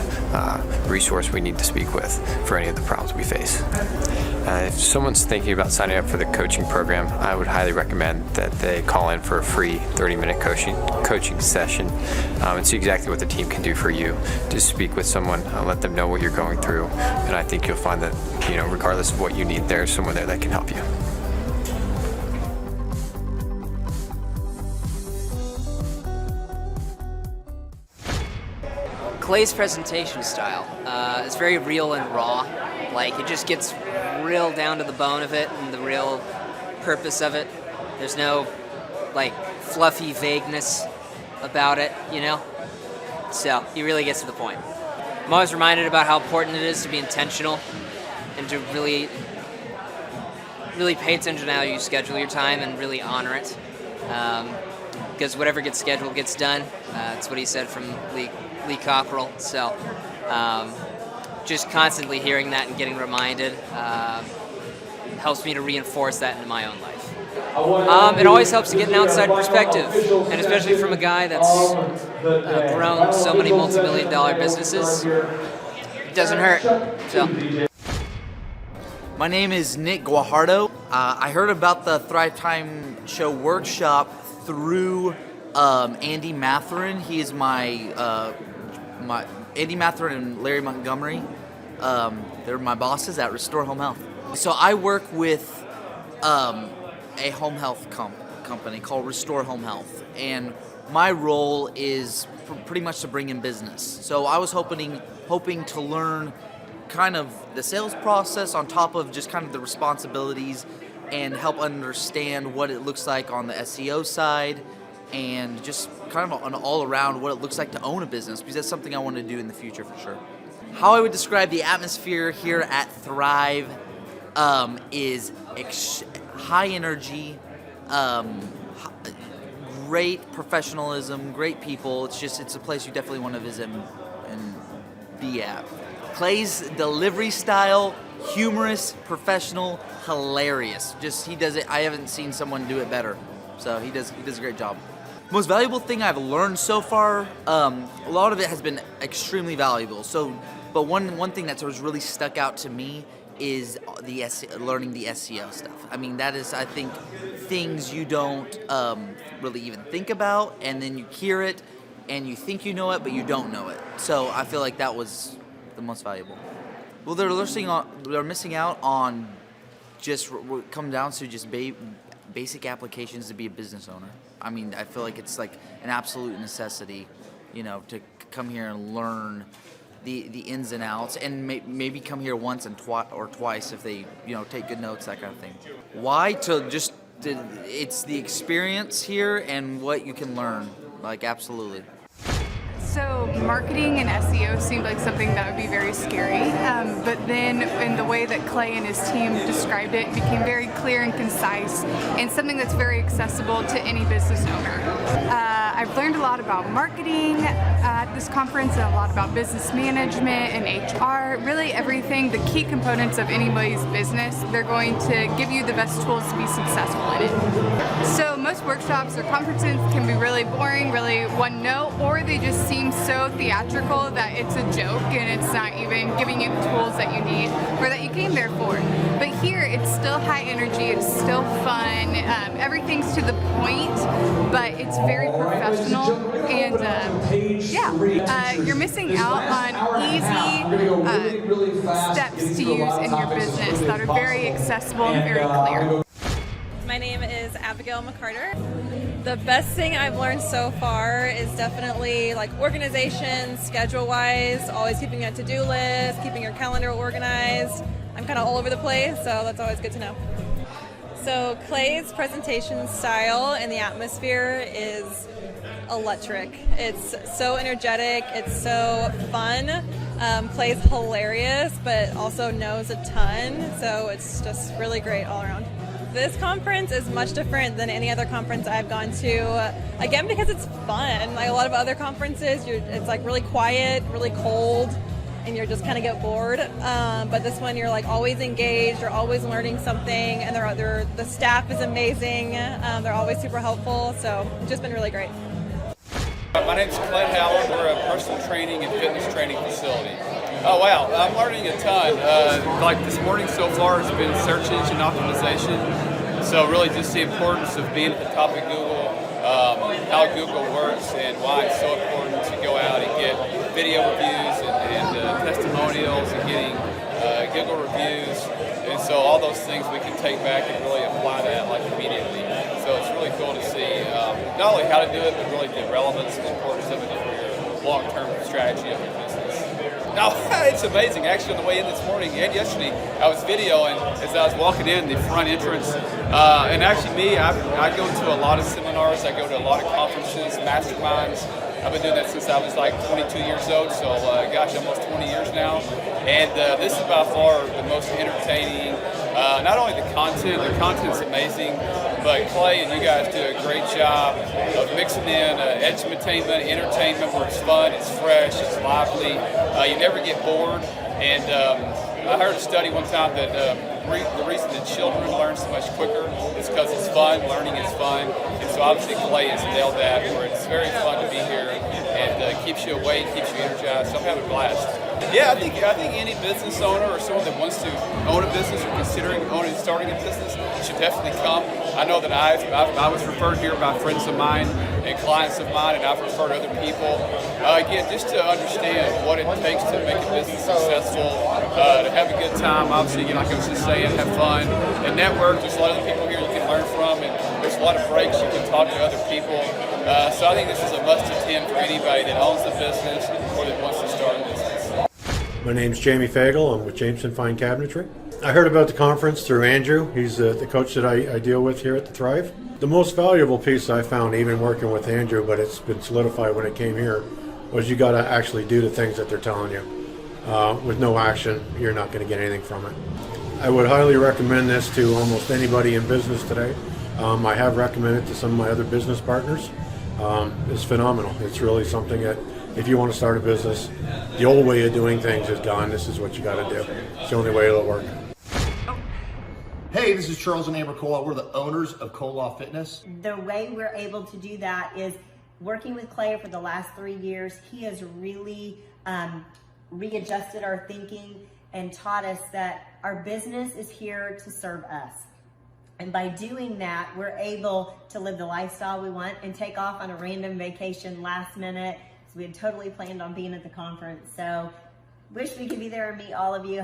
resource we need to speak with for any of the problems we face. If someone's thinking about signing up for the coaching program, I would highly recommend that they call in for a free 30-minute coaching session and see exactly what the team can do for you. Just speak with someone, let them know what you're going through, and I think you'll find that, regardless of what you need, there's someone there that can help you. Clay's presentation style is very real and raw. Like, it just gets real down to the bone of it and the real purpose of it. There's no, fluffy vagueness about it, So, he really gets to the point. I'm always reminded about how important it is to be intentional and to really pay attention to how you schedule your time and really honor it. Because whatever gets scheduled gets done. That's what he said from Lee Cockrell. So just constantly hearing that and getting reminded helps me to reinforce that into my own life. It always helps to get an outside perspective, and especially from a guy that's grown so many multi-million-dollar businesses. It doesn't hurt. So. My name is Nick Guajardo. I heard about the Thrive Time Show workshop through Andy Matherin. He is my Andy Matherin and Larry Montgomery. They're my bosses at Restore Home Health. So I work with a home health company called Restore Home Health, and my role is pretty much to bring in business. So I was hoping to learn kind of the sales process on top of just kind of the responsibilities, and help understand what it looks like on the SEO side, and just kind of an all-around what it looks like to own a business, because that's something I want to do in the future for sure. How I would describe the atmosphere here at Thrive is high energy, great professionalism, great people. It's a place you definitely want to visit and be at. Clay's delivery style, humorous, professional, hilarious. He does it. I haven't seen someone do it better. So he does a great job. Most valuable thing I've learned so far, a lot of it has been extremely valuable. But one thing that's really stuck out to me is learning the SEO stuff. I mean, that is, I think, things you don't really even think about, and then you hear it, and you think you know it, but you don't know it. So I feel like that was the most valuable. Well, they're missing out on just what comes down to just basic applications to be a business owner. I mean, I feel like it's like an absolute necessity, to come here and learn the ins and outs, and maybe come here once or twice if they, take good notes, that kind of thing. Why? It's the experience here and what you can learn, absolutely. So marketing and SEO seemed like something that would be very scary, but then in the way that Clay and his team described it, it became very clear and concise, and something that's very accessible to any business owner. I've learned a lot about marketing at this conference, and a lot about business management and HR, really everything, the key components of anybody's business. They're going to give you the best tools to be successful in it. So most workshops or conferences can be really boring, really one note, or they just seem so theatrical that it's a joke and it's not even giving you the tools that you need or that you came there for. But here it's still high energy, it's still fun, everything's to the point, but it's very professional, and you're missing out on easy steps to use in your business that are very accessible and very clear. My name is Abigail McCarter. The best thing I've learned so far is definitely organization, schedule-wise, always keeping a to-do list, keeping your calendar organized. I'm kind of all over the place, so that's always good to know. So Clay's presentation style and the atmosphere is electric. It's so energetic, it's so fun. Clay's hilarious, but also knows a ton, so it's just really great all around. This conference is much different than any other conference I've gone to. Again, because it's fun. Like a lot of other conferences, it's like really quiet, really cold, and you're just kind of get bored. But this one, you're like always engaged, you're always learning something, and the staff is amazing. They're always super helpful, so it's just been really great. My name's Clint Howard. We're a personal training and fitness training facility. Oh wow, I'm learning a ton. Like this morning so far has been search engine optimization. So really just the importance of being at the top of Google, how Google works and why it's so important to go out and get video reviews and testimonials and getting Google reviews. And so all those things we can take back and really apply that like immediately. So it's really cool to see not only how to do it, but really the relevance and importance of it for your long-term strategy of your business. No, it's amazing. Actually, on the way in this morning and yesterday, I was videoing as I was walking in the front entrance. And actually I go to a lot of seminars. I go to a lot of conferences, masterminds. I've been doing that since I was like 22 years old, so gosh, almost 20 years now. And this is by far the most entertaining. Not only the content's amazing, but Clay and you guys do a great job of mixing in edutainment, entertainment where it's fun, it's fresh, it's lively. You never get bored. And I heard a study one time that the reason that children learn so much quicker is because it's fun, learning is fun. And so obviously Clay has nailed that, where it's very fun to be here and keeps you awake, keeps you energized. So I'm having a blast. Yeah, I think any business owner or someone that wants to own a business or considering starting a business should definitely come. I know that I was referred here by friends of mine and clients of mine, and I've referred other people. Again, just to understand what it takes to make a business successful, to have a good time, obviously, like I was just saying, have fun, and network. There's a lot of other people here you can learn from, and there's a lot of breaks you can talk to other people. So I think this is a must-attend for anybody that owns a business or that wants to start a business. My name's Jamie Fagel. I'm with Jameson Fine Cabinetry. I heard about the conference through Andrew. He's the coach that I deal with here at the Thrive. The most valuable piece I found, even working with Andrew, but it's been solidified when it came here, was you got to actually do the things that they're telling you. With no action, you're not going to get anything from it. I would highly recommend this to almost anybody in business today. I have recommended it to some of my other business partners. It's phenomenal. It's really something that if you want to start a business, the old way of doing things is gone. This is what you got to do. It's the only way it'll work. Hey, this is Charles and Amber Kola. We're the owners of Kola Fitness. The way we're able to do that is working with Clay for the last 3 years. He has really readjusted our thinking and taught us that our business is here to serve us. And by doing that, we're able to live the lifestyle we want and take off on a random vacation last minute. So we had totally planned on being at the conference. So wish we could be there and meet all of you.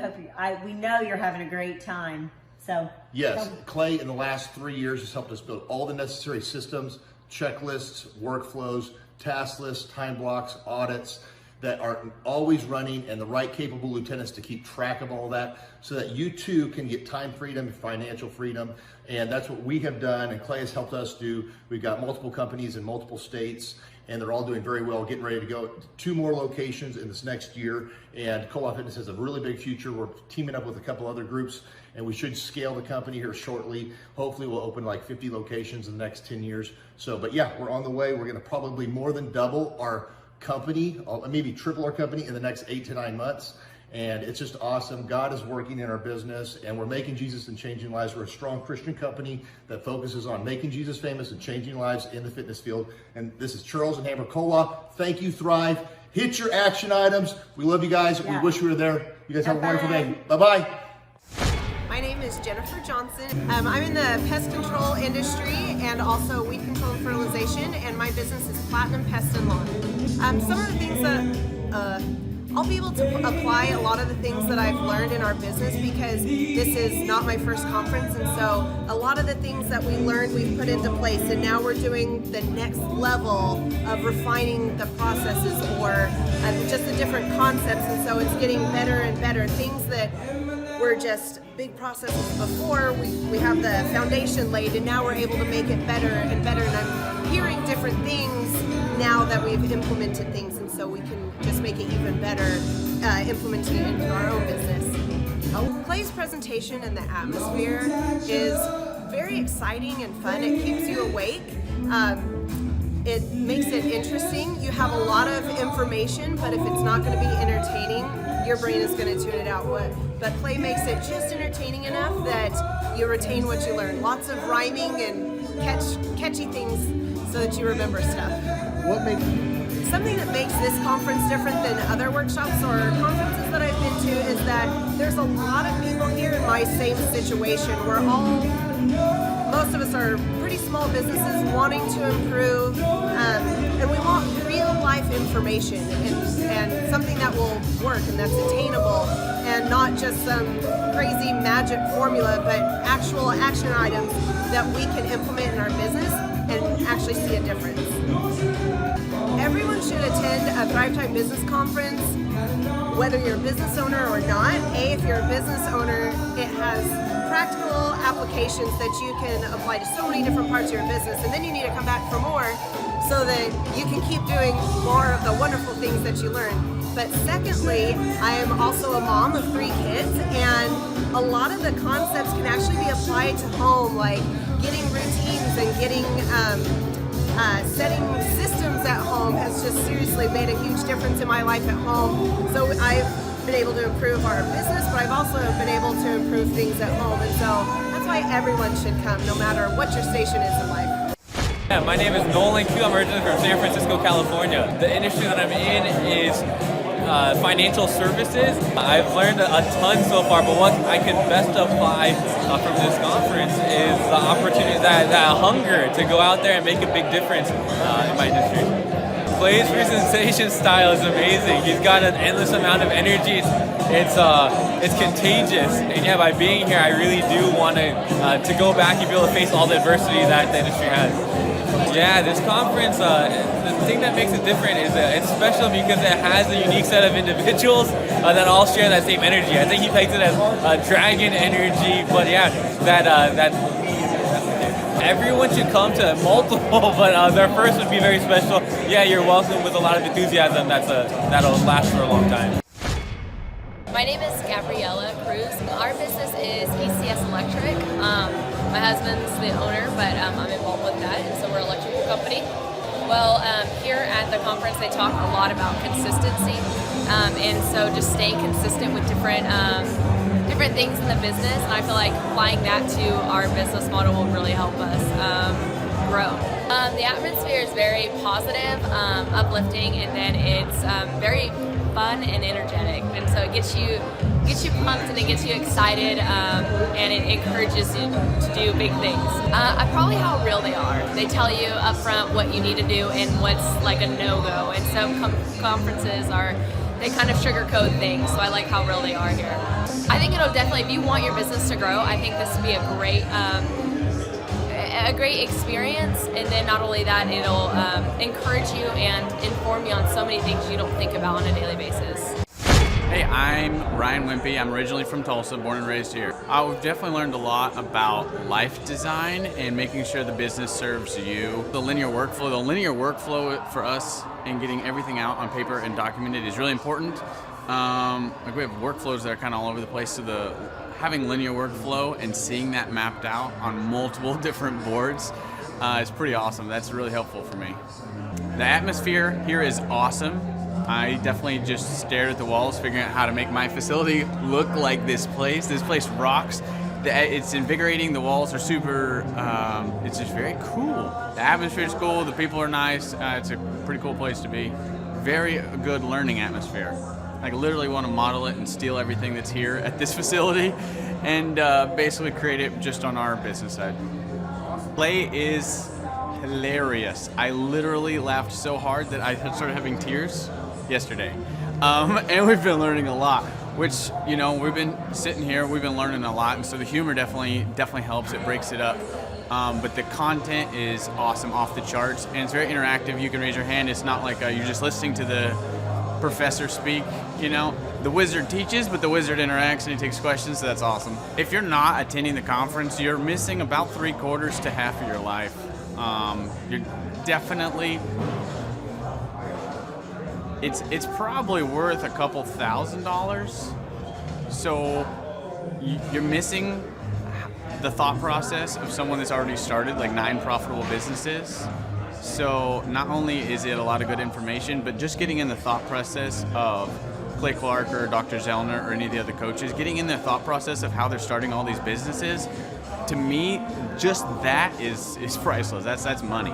We know you're having a great time. So yes, Clay in the last 3 years has helped us build all the necessary systems, checklists, workflows, task lists, time blocks, audits that are always running, and the right capable lieutenants to keep track of all that so that you too can get time freedom, financial freedom. And that's what we have done, and Clay has helped us do. We've got multiple companies in multiple states, and they're all doing very well, getting ready to go 2 more locations in this next year. And Kola Fitness has a really big future. We're teaming up with a couple other groups, and we should scale the company here shortly. Hopefully we'll open like 50 locations in the next 10 years. So, but yeah, we're on the way. We're gonna probably more than double our company, maybe triple our company in the next 8 to 9 months. And it's just awesome. God is working in our business, and we're making Jesus and changing lives. We're a strong Christian company that focuses on making Jesus famous and changing lives in the fitness field. And this is Charles and Amber Kola. Thank you, Thrive. Hit your action items. We love you guys. Yeah. We wish we were there. You guys have a wonderful day. Bye-bye. My name is Jennifer Johnson. I'm in the pest control industry and also weed control and fertilization, and my business is Platinum Pest and Lawn. Some of the things that I'll be able to apply a lot of the things that I've learned in our business because this is not my first conference, and so a lot of the things that we learned we've put into place, and now we're doing the next level of refining the processes or just the different concepts, and so it's getting better and better. Things that were just big processes before, we have the foundation laid, and now we're able to make it better and better, and I'm hearing different things now that we've implemented things, and so we can just make it even better, implementing it into our own business. Clay's presentation and the atmosphere is very exciting and fun. It keeps you awake. It makes it interesting. You have a lot of information, but if it's not going to be entertaining, your brain is going to tune it out. But Clay makes it just entertaining enough that you retain what you learn. Lots of rhyming and catchy things so that you remember stuff. Something that makes this conference different than other workshops or conferences that I've been to is that there's a lot of people here in my same situation. Most of us are pretty small businesses wanting to improve, and we want real life information and something that will work and that's attainable, and not just some crazy magic formula, but actual action items that we can implement in our business and actually see a difference. Everyone should attend a Thrive Time Business Conference, whether you're a business owner or not. If you're a business owner, it has practical applications that you can apply to so many different parts of your business, and then you need to come back for more so that you can keep doing more of the wonderful things that you learn. But secondly, I am also a mom of 3 kids, and a lot of the concepts can actually be applied to home, like getting routines and getting setting systems at home has just seriously made a huge difference in my life at home. So I've been able to improve our business, but I've also been able to improve things at home. And so that's why everyone should come, no matter what your station is in life. Yeah, my name is Nolan Q. I'm originally from San Francisco, California. The industry that I'm in is financial services. I've learned a ton so far, but what I can best apply from this conference is the opportunity, that hunger to go out there and make a big difference in my industry. Clay's presentation style is amazing. He's got an endless amount of energy. It's contagious, and yeah, by being here, I really do want to go back and be able to face all the adversity that the industry has. Yeah, this conference, the thing that makes it different is it's special because it has a unique set of individuals that all share that same energy. I think he pegs it as dragon energy, but yeah, that everyone should come to multiple, but their first would be very special. Yeah, you're welcome with a lot of enthusiasm. That'll last for a long time. My name is Gabriella Cruz. Our business is ECS Electric. My husband's the owner, but I'm involved with that, and so we're an electrical company. Well, here at the conference, they talk a lot about consistency, and so just staying consistent with different things in the business, and I feel like applying that to our business model will really help us grow. The atmosphere is very positive, uplifting, and then it's very fun and energetic, and so it gets you pumped and it gets you excited, and it encourages you to do big things. Probably how real they are. They tell you up front what you need to do and what's like a no-go, and some conferences they kind of sugarcoat things, so I like how real they are here. I think it'll definitely, if you want your business to grow, I think this would be a great experience, and then not only that, it'll encourage you and inform you on so many things you don't think about on a daily basis. Hey, I'm Ryan Wimpy. I'm originally from Tulsa, born and raised here. I've definitely learned a lot about life design and making sure the business serves you. The linear workflow for us and getting everything out on paper and documented is really important. Like we have workflows that are kind of all over the place, so having linear workflow and seeing that mapped out on multiple different boards is pretty awesome. That's really helpful for me. The atmosphere here is awesome. I definitely just stared at the walls figuring out how to make my facility look like this place. This place rocks. It's invigorating. The walls are super, it's just very cool. The atmosphere is cool. The people are nice. It's a pretty cool place to be. Very good learning atmosphere. I literally want to model it and steal everything that's here at this facility and basically create it just on our business side. Clay is hilarious. I literally laughed so hard that I started having tears yesterday. And we've been learning a lot, which, we've been sitting here, we've been learning a lot, and so the humor definitely helps. It breaks it up. But the content is awesome, off the charts, and it's very interactive. You can raise your hand. It's not like you're just listening to the professor speak. The wizard teaches, but the wizard interacts and he takes questions, so that's awesome. If you're not attending the conference, you're missing about 3/4 to half of your life. You're definitely, it's probably worth a couple $1,000s. So you're missing the thought process of someone that's already started like 9 profitable businesses. So not only is it a lot of good information, but just getting in the thought process of Clay Clark or Dr. Zellner or any of the other coaches, getting in their thought process of how they're starting all these businesses, to me, just that is priceless. That's money.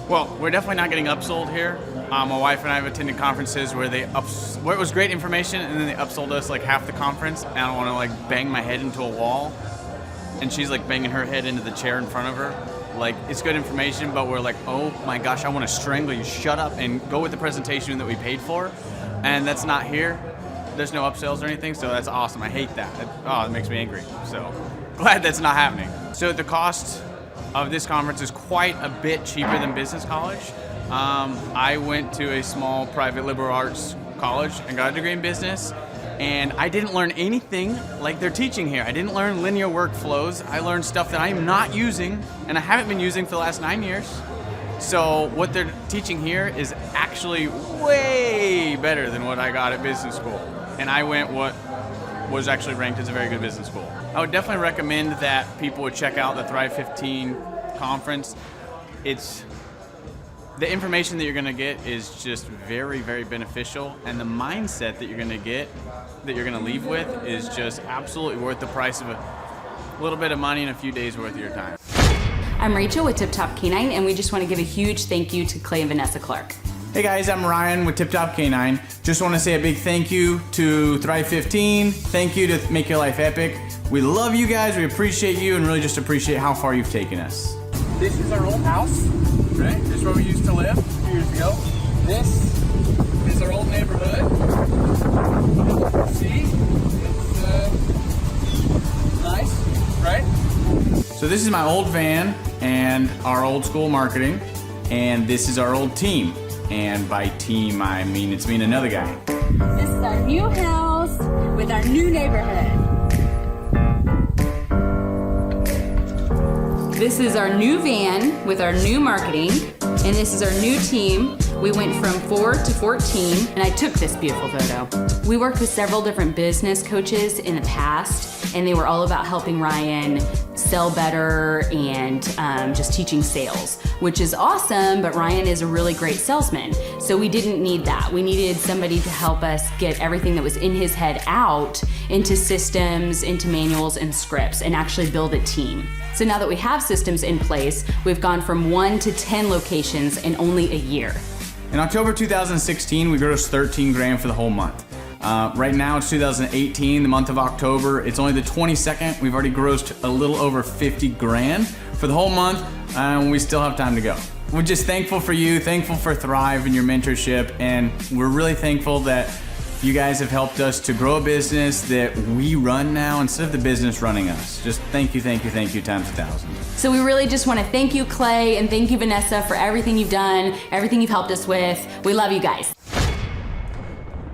Well, we're definitely not getting upsold here. My wife and I have attended conferences where where it was great information and then they upsold us like half the conference, and I don't want to like bang my head into a wall, and she's like banging her head into the chair in front of her. Like, it's good information, but we're like, oh my gosh, I want to strangle you. Shut up and go with the presentation that we paid for. And that's not here. There's no upsells or anything, so that's awesome. I hate that. It makes me angry. So glad that's not happening. So the cost of this conference is quite a bit cheaper than business college. I went to a small private liberal arts college and got a degree in business, and I didn't learn anything like they're teaching here. I didn't learn linear workflows. I learned stuff that I'm not using, and I haven't been using for the last 9 years. So what they're teaching here is actually way better than what I got at business school. And I went what was actually ranked as a very good business school. I would definitely recommend that people would check out the Thrive 15 conference. The information that you're going to get is just very, very beneficial, and the mindset that you're going to get, that you're going to leave with, is just absolutely worth the price of a little bit of money and a few days worth of your time. I'm Rachel with Tip Top Canine, and we just want to give a huge thank you to Clay and Vanessa Clark. Hey guys, I'm Ryan with Tip Top Canine. Just want to say a big thank you to Thrive 15. Thank you to Make Your Life Epic. We love you guys, we appreciate you, and really just appreciate how far you've taken us. This is our old house, right? This is where we used to live a few years ago. This is our old neighborhood. See? It's nice, right? So this is my old van and our old school marketing, and this is our old team. And by team, I mean it's me and another guy. This is our new house with our new neighborhood. This is our new van with our new marketing, and this is our new team. We went from 4 to 14, and I took this beautiful photo. We worked with several different business coaches in the past, and they were all about helping Ryan sell better and just teaching sales, which is awesome, but Ryan is a really great salesman. So we didn't need that. We needed somebody to help us get everything that was in his head out into systems, into manuals and scripts, and actually build a team. So now that we have systems in place, we've gone from 1 to 10 locations in only a year. In October 2016, we grossed 13 grand for the whole month. Right now it's 2018, the month of October. It's only the 22nd. We've already grossed a little over 50 grand for the whole month, and we still have time to go. We're just thankful for you, thankful for Thrive and your mentorship, and we're really thankful that you guys have helped us to grow a business that we run now instead of the business running us. Just thank you times 1,000. So we really just want to thank you, Clay, and thank you, Vanessa, for everything you've done, everything you've helped us with. We love you guys.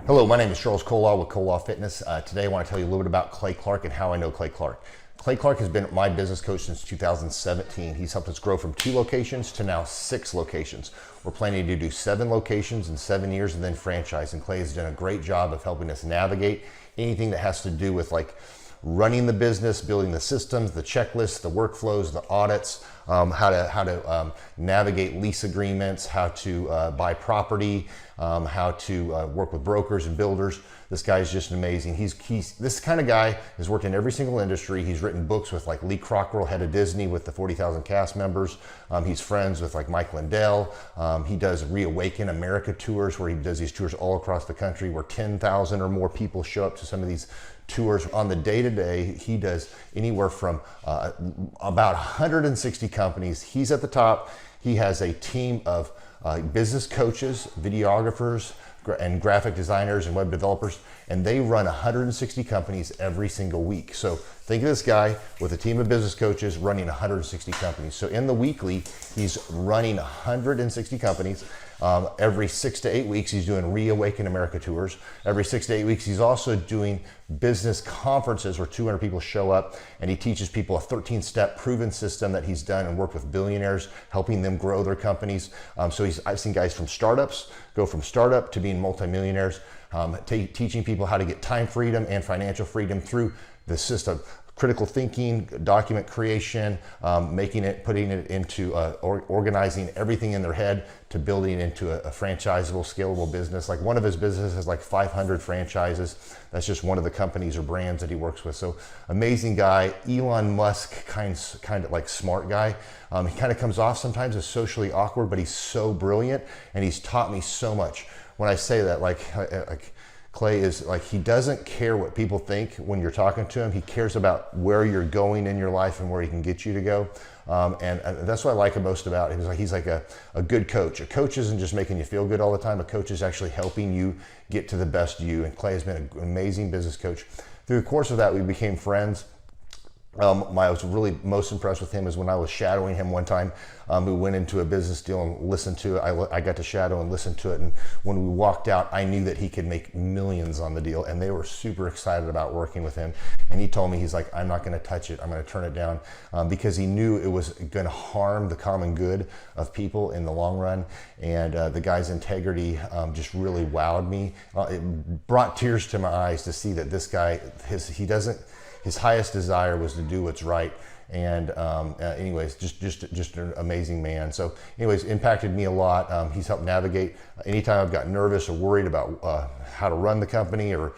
Hello, my name is Charles Kolaw with Kolaw Fitness. Today I want to tell you a little bit about Clay Clark and how I know Clay Clark. Clay Clark has been my business coach since 2017. He's helped us grow from 2 locations to now 6 locations. We're planning to do 7 locations in 7 years and then franchise. And Clay has done a great job of helping us navigate anything that has to do with like running the business, building the systems, the checklists, the workflows, the audits, how to navigate lease agreements, how to buy property, how to work with brokers and builders. This guy is just amazing. He's this kind of guy has worked in every single industry. He's written books with like Lee Cockrell, head of Disney, with the 40,000 cast members. He's friends with like Mike Lindell. He does Reawaken America tours, where he does these tours all across the country where 10,000 or more people show up to some of these tours. On the day-to-day, he does anywhere from about 160 companies. He's at the top. He has a team of business coaches, videographers, and graphic designers and web developers, and they run 160 companies every single week. So think of this guy with a team of business coaches running 160 companies. So in the weekly, he's running 160 companies. Every 6 to 8 weeks, he's doing Reawaken America tours. Every 6 to 8 weeks, he's also doing business conferences where 200 people show up, and he teaches people a 13-step proven system that he's done and worked with billionaires, helping them grow their companies. I've seen guys from startups go from startup to being multimillionaires, teaching people how to get time freedom and financial freedom through the system. critical thinking, document creation, putting it into organizing everything in their head to building it into a franchisable, scalable business. Like one of his businesses has like 500 franchises. That's just one of the companies or brands that he works with. So amazing guy, Elon Musk kind of like smart guy. He kind of comes off sometimes as socially awkward, but he's so brilliant and he's taught me so much. When I say that, like Clay is like, he doesn't care what people think when you're talking to him. He cares about where you're going in your life and where he can get you to go. And that's what I like him most about him. He's like a good coach. A coach isn't just making you feel good all the time. A coach is actually helping you get to the best you. And Clay has been an amazing business coach. Through the course of that, we became friends. I was really most impressed with him is when I was shadowing him one time. We went into a business deal and listened to it. I got to shadow and listen to it. And when we walked out, I knew that he could make millions on the deal. And they were super excited about working with him. And he told me, he's like, I'm not going to touch it. I'm going to turn it down because he knew it was going to harm the common good of people in the long run. And the guy's integrity just really wowed me. It brought tears to my eyes to see that this guy, his highest desire was to do what's right. And anyways, just an amazing man. So anyways, impacted me a lot. He's helped navigate anytime I've got nervous or worried about how to run the company or,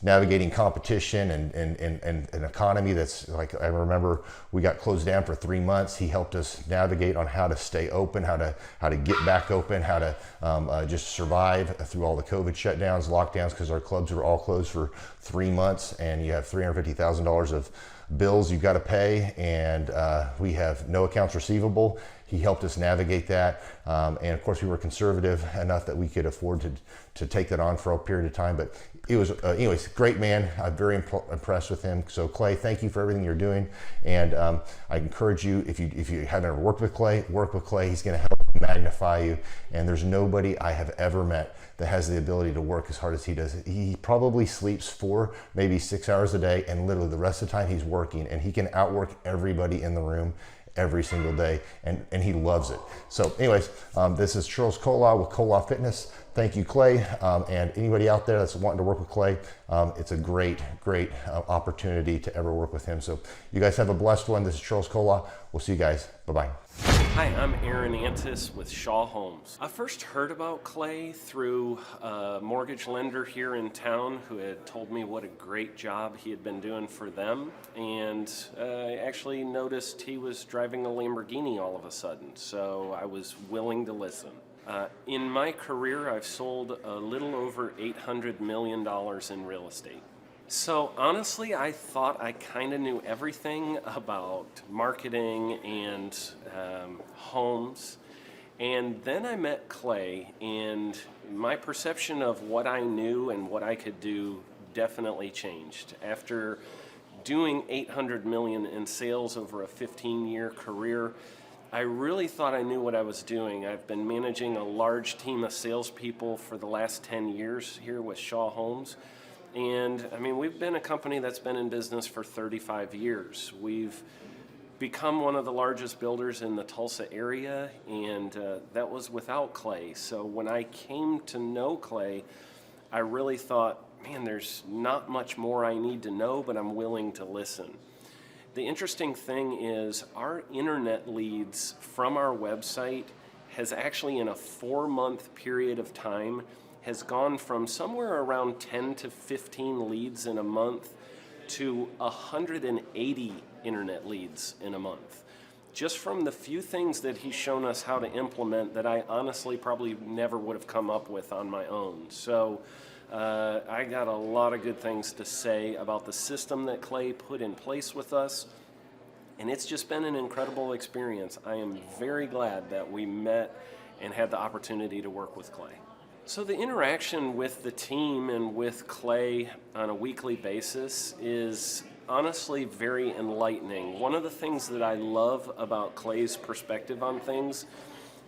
navigating competition and an economy that's like, I remember we got closed down for 3 months. He helped us navigate on how to stay open, how to get back open, how to just survive through all the COVID shutdowns, lockdowns, because our clubs were all closed for 3 months and you have $350,000 of bills you've got to pay, and we have no accounts receivable. He helped us navigate that, and of course we were conservative enough that we could afford to take that on for a period of time. But it was, anyways, great man. I'm very impressed with him. So Clay, thank you for everything you're doing, and I encourage you, if you haven't ever worked with Clay, work with Clay. He's going to help magnify you, and there's nobody I have ever met that has the ability to work as hard as he does. He probably sleeps 4, maybe 6 hours a day, and literally the rest of the time he's working, and he can outwork everybody in the room every single day, and he loves it. So anyways, this is Charles Kola with Kola Fitness. Thank you, Clay, and anybody out there that's wanting to work with Clay, it's a great opportunity to ever work with him. So you guys have a blessed one. This is Charles Kola. We'll see you guys. Bye-bye. Hi, I'm Aaron Antis with Shaw Homes. I first heard about Clay through a mortgage lender here in town who had told me what a great job he had been doing for them, and I actually noticed he was driving a Lamborghini all of a sudden, so I was willing to listen. In my career, I've sold a little over $800 million in real estate. So honestly, I thought I kind of knew everything about marketing and homes. And then I met Clay, and my perception of what I knew and what I could do definitely changed. After doing $800 million in sales over a 15-year career, I really thought I knew what I was doing. I've been managing a large team of salespeople for the last 10 years here with Shaw Homes. And I mean, we've been a company that's been in business for 35 years. We've become one of the largest builders in the Tulsa area, and that was without Clay. So when I came to know Clay, I really thought, man, there's not much more I need to know, but I'm willing to listen. The interesting thing is our internet leads from our website has actually, in a 4-month period of time, has gone from somewhere around 10 to 15 leads in a month to 180 internet leads in a month. Just from the few things that he's shown us how to implement that I honestly probably never would have come up with on my own. So I got a lot of good things to say about the system that Clay put in place with us, and it's just been an incredible experience. I am very glad that we met and had the opportunity to work with Clay. So the interaction with the team and with Clay on a weekly basis is honestly very enlightening. One of the things that I love about Clay's perspective on things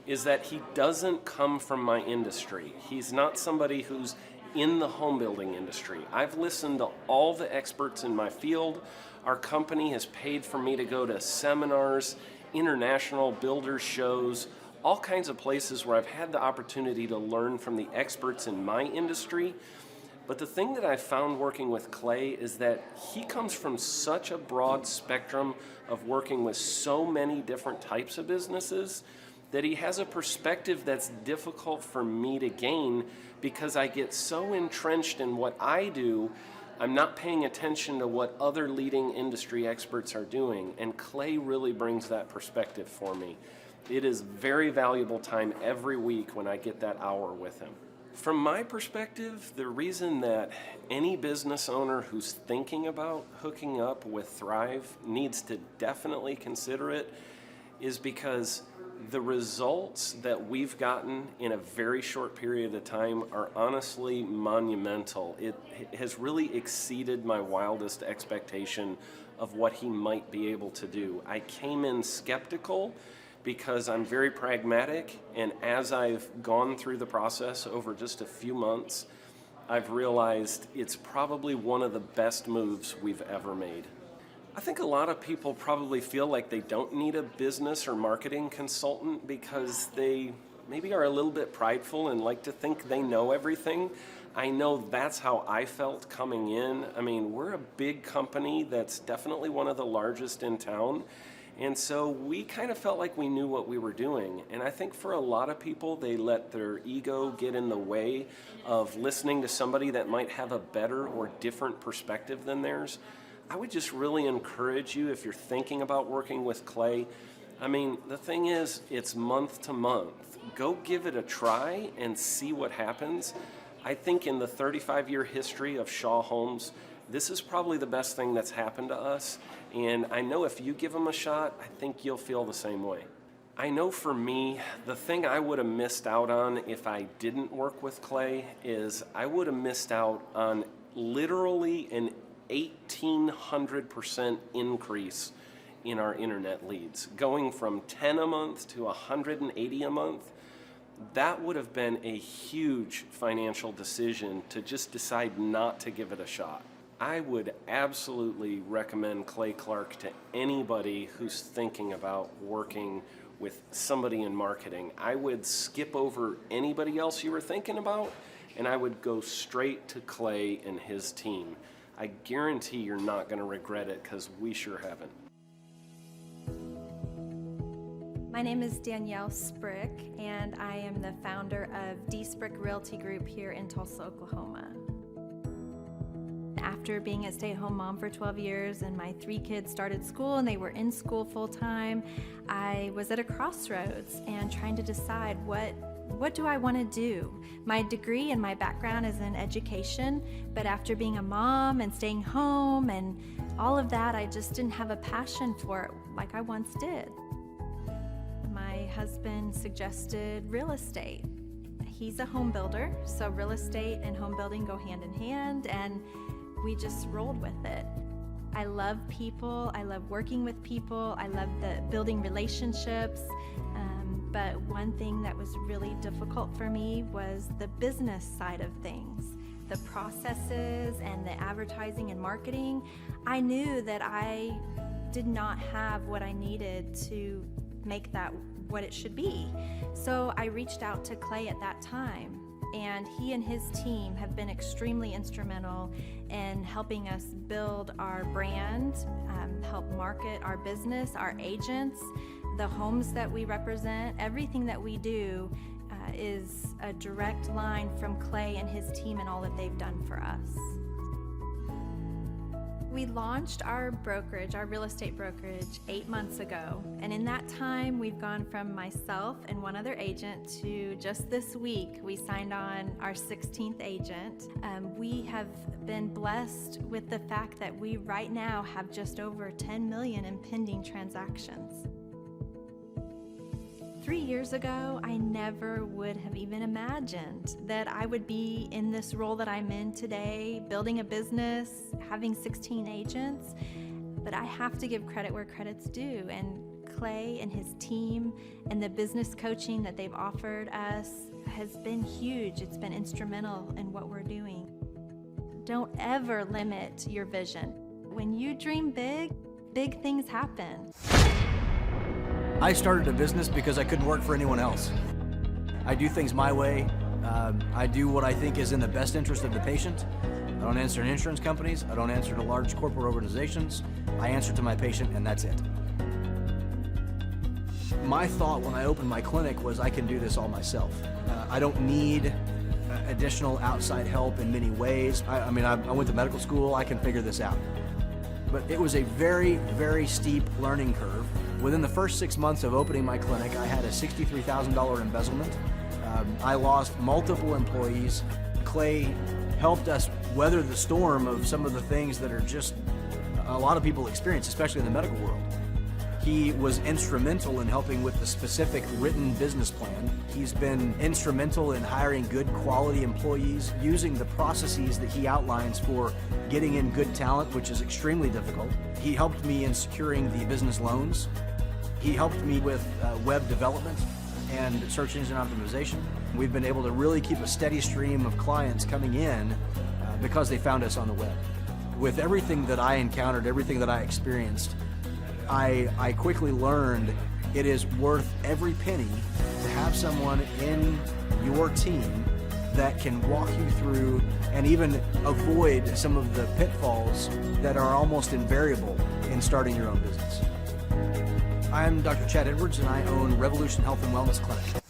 is that he doesn't come from my industry. He's not somebody who's in the home building industry. I've listened to all the experts in my field. Our company has paid for me to go to seminars, international builder shows, all kinds of places where I've had the opportunity to learn from the experts in my industry. But the thing that I found working with Clay is that he comes from such a broad spectrum of working with so many different types of businesses that he has a perspective that's difficult for me to gain because I get so entrenched in what I do, I'm not paying attention to what other leading industry experts are doing, and Clay really brings that perspective for me. It is very valuable time every week when I get that hour with him. From my perspective, the reason that any business owner who's thinking about hooking up with Thrive needs to definitely consider it is because the results that we've gotten in a very short period of time are honestly monumental. It has really exceeded my wildest expectation of what he might be able to do. I came in skeptical because I'm very pragmatic, and as I've gone through the process over just a few months, I've realized it's probably one of the best moves we've ever made. I think a lot of people probably feel like they don't need a business or marketing consultant because they maybe are a little bit prideful and like to think they know everything. I know that's how I felt coming in. I mean, we're a big company that's definitely one of the largest in town. And so we kind of felt like we knew what we were doing. And I think for a lot of people, they let their ego get in the way of listening to somebody that might have a better or different perspective than theirs. I would just really encourage you, if you're thinking about working with Clay, I mean, the thing is, it's month to month. Go give it a try and see what happens. I think in the 35-year history of Shaw Homes, this is probably the best thing that's happened to us. And I know if you give them a shot, I think you'll feel the same way. I know for me, the thing I would have missed out on if I didn't work with Clay is I would have missed out on literally an 1,800% increase in our internet leads. Going from 10 a month to 180 a month, that would have been a huge financial decision to just decide not to give it a shot. I would absolutely recommend Clay Clark to anybody who's thinking about working with somebody in marketing. I would skip over anybody else you were thinking about, and I would go straight to Clay and his team. I guarantee you're not going to regret it because we sure haven't. My name is Danielle Sprick, and I am the founder of D Sprick Realty Group here in Tulsa, Oklahoma. After being a stay-at-home mom for 12 years and my 3 kids started school and they were in school full-time, I was at a crossroads and trying to decide what do I want to do? My degree and my background is in education, but after being a mom and staying home and all of that, I just didn't have a passion for it like I once did. My husband suggested real estate. He's a home builder, so real estate and home building go hand in hand, and we just rolled with it. I love people, I love working with people, I love building relationships, but one thing that was really difficult for me was the business side of things. The processes and the advertising and marketing. I knew that I did not have what I needed to make that what it should be. So I reached out to Clay at that time, and he and his team have been extremely instrumental in helping us build our brand, help market our business, our agents, the homes that we represent. Everything that we do is a direct line from Clay and his team and all that they've done for us. We launched our brokerage, our real estate brokerage, 8 months ago. And in that time, we've gone from myself and one other agent to just this week, we signed on our 16th agent. We have been blessed with the fact that we right now have just over 10 million in pending transactions. 3 years ago, I never would have even imagined that I would be in this role that I'm in today, building a business, having 16 agents. But I have to give credit where credit's due, and Clay and his team and the business coaching that they've offered us has been huge. It's been instrumental in what we're doing. Don't ever limit your vision. When you dream big, big things happen. I started a business because I couldn't work for anyone else. I do things my way, I do what I think is in the best interest of the patient. I don't answer to insurance companies. I don't answer to large corporate organizations. I answer to my patient, and that's it. My thought when I opened my clinic was I can do this all myself. I don't need additional outside help in many ways. I went to medical school. I can figure this out. But it was a very, very steep learning curve. Within the first 6 months of opening my clinic, I had a $63,000 embezzlement. I lost multiple employees. Clay helped us weather the storm of some of the things that are just a lot of people experience, especially in the medical world. He was instrumental in helping with the specific written business plan. He's been instrumental in hiring good quality employees, using the processes that he outlines for getting in good talent, which is extremely difficult. He helped me in securing the business loans. He helped me with web development and search engine optimization. We've been able to really keep a steady stream of clients coming in because they found us on the web. With everything that I encountered, everything that I experienced, I quickly learned it is worth every penny to have someone in your team that can walk you through and even avoid some of the pitfalls that are almost invariable in starting your own business. I'm Dr. Chad Edwards, and I own Revolution Health and Wellness Clinic.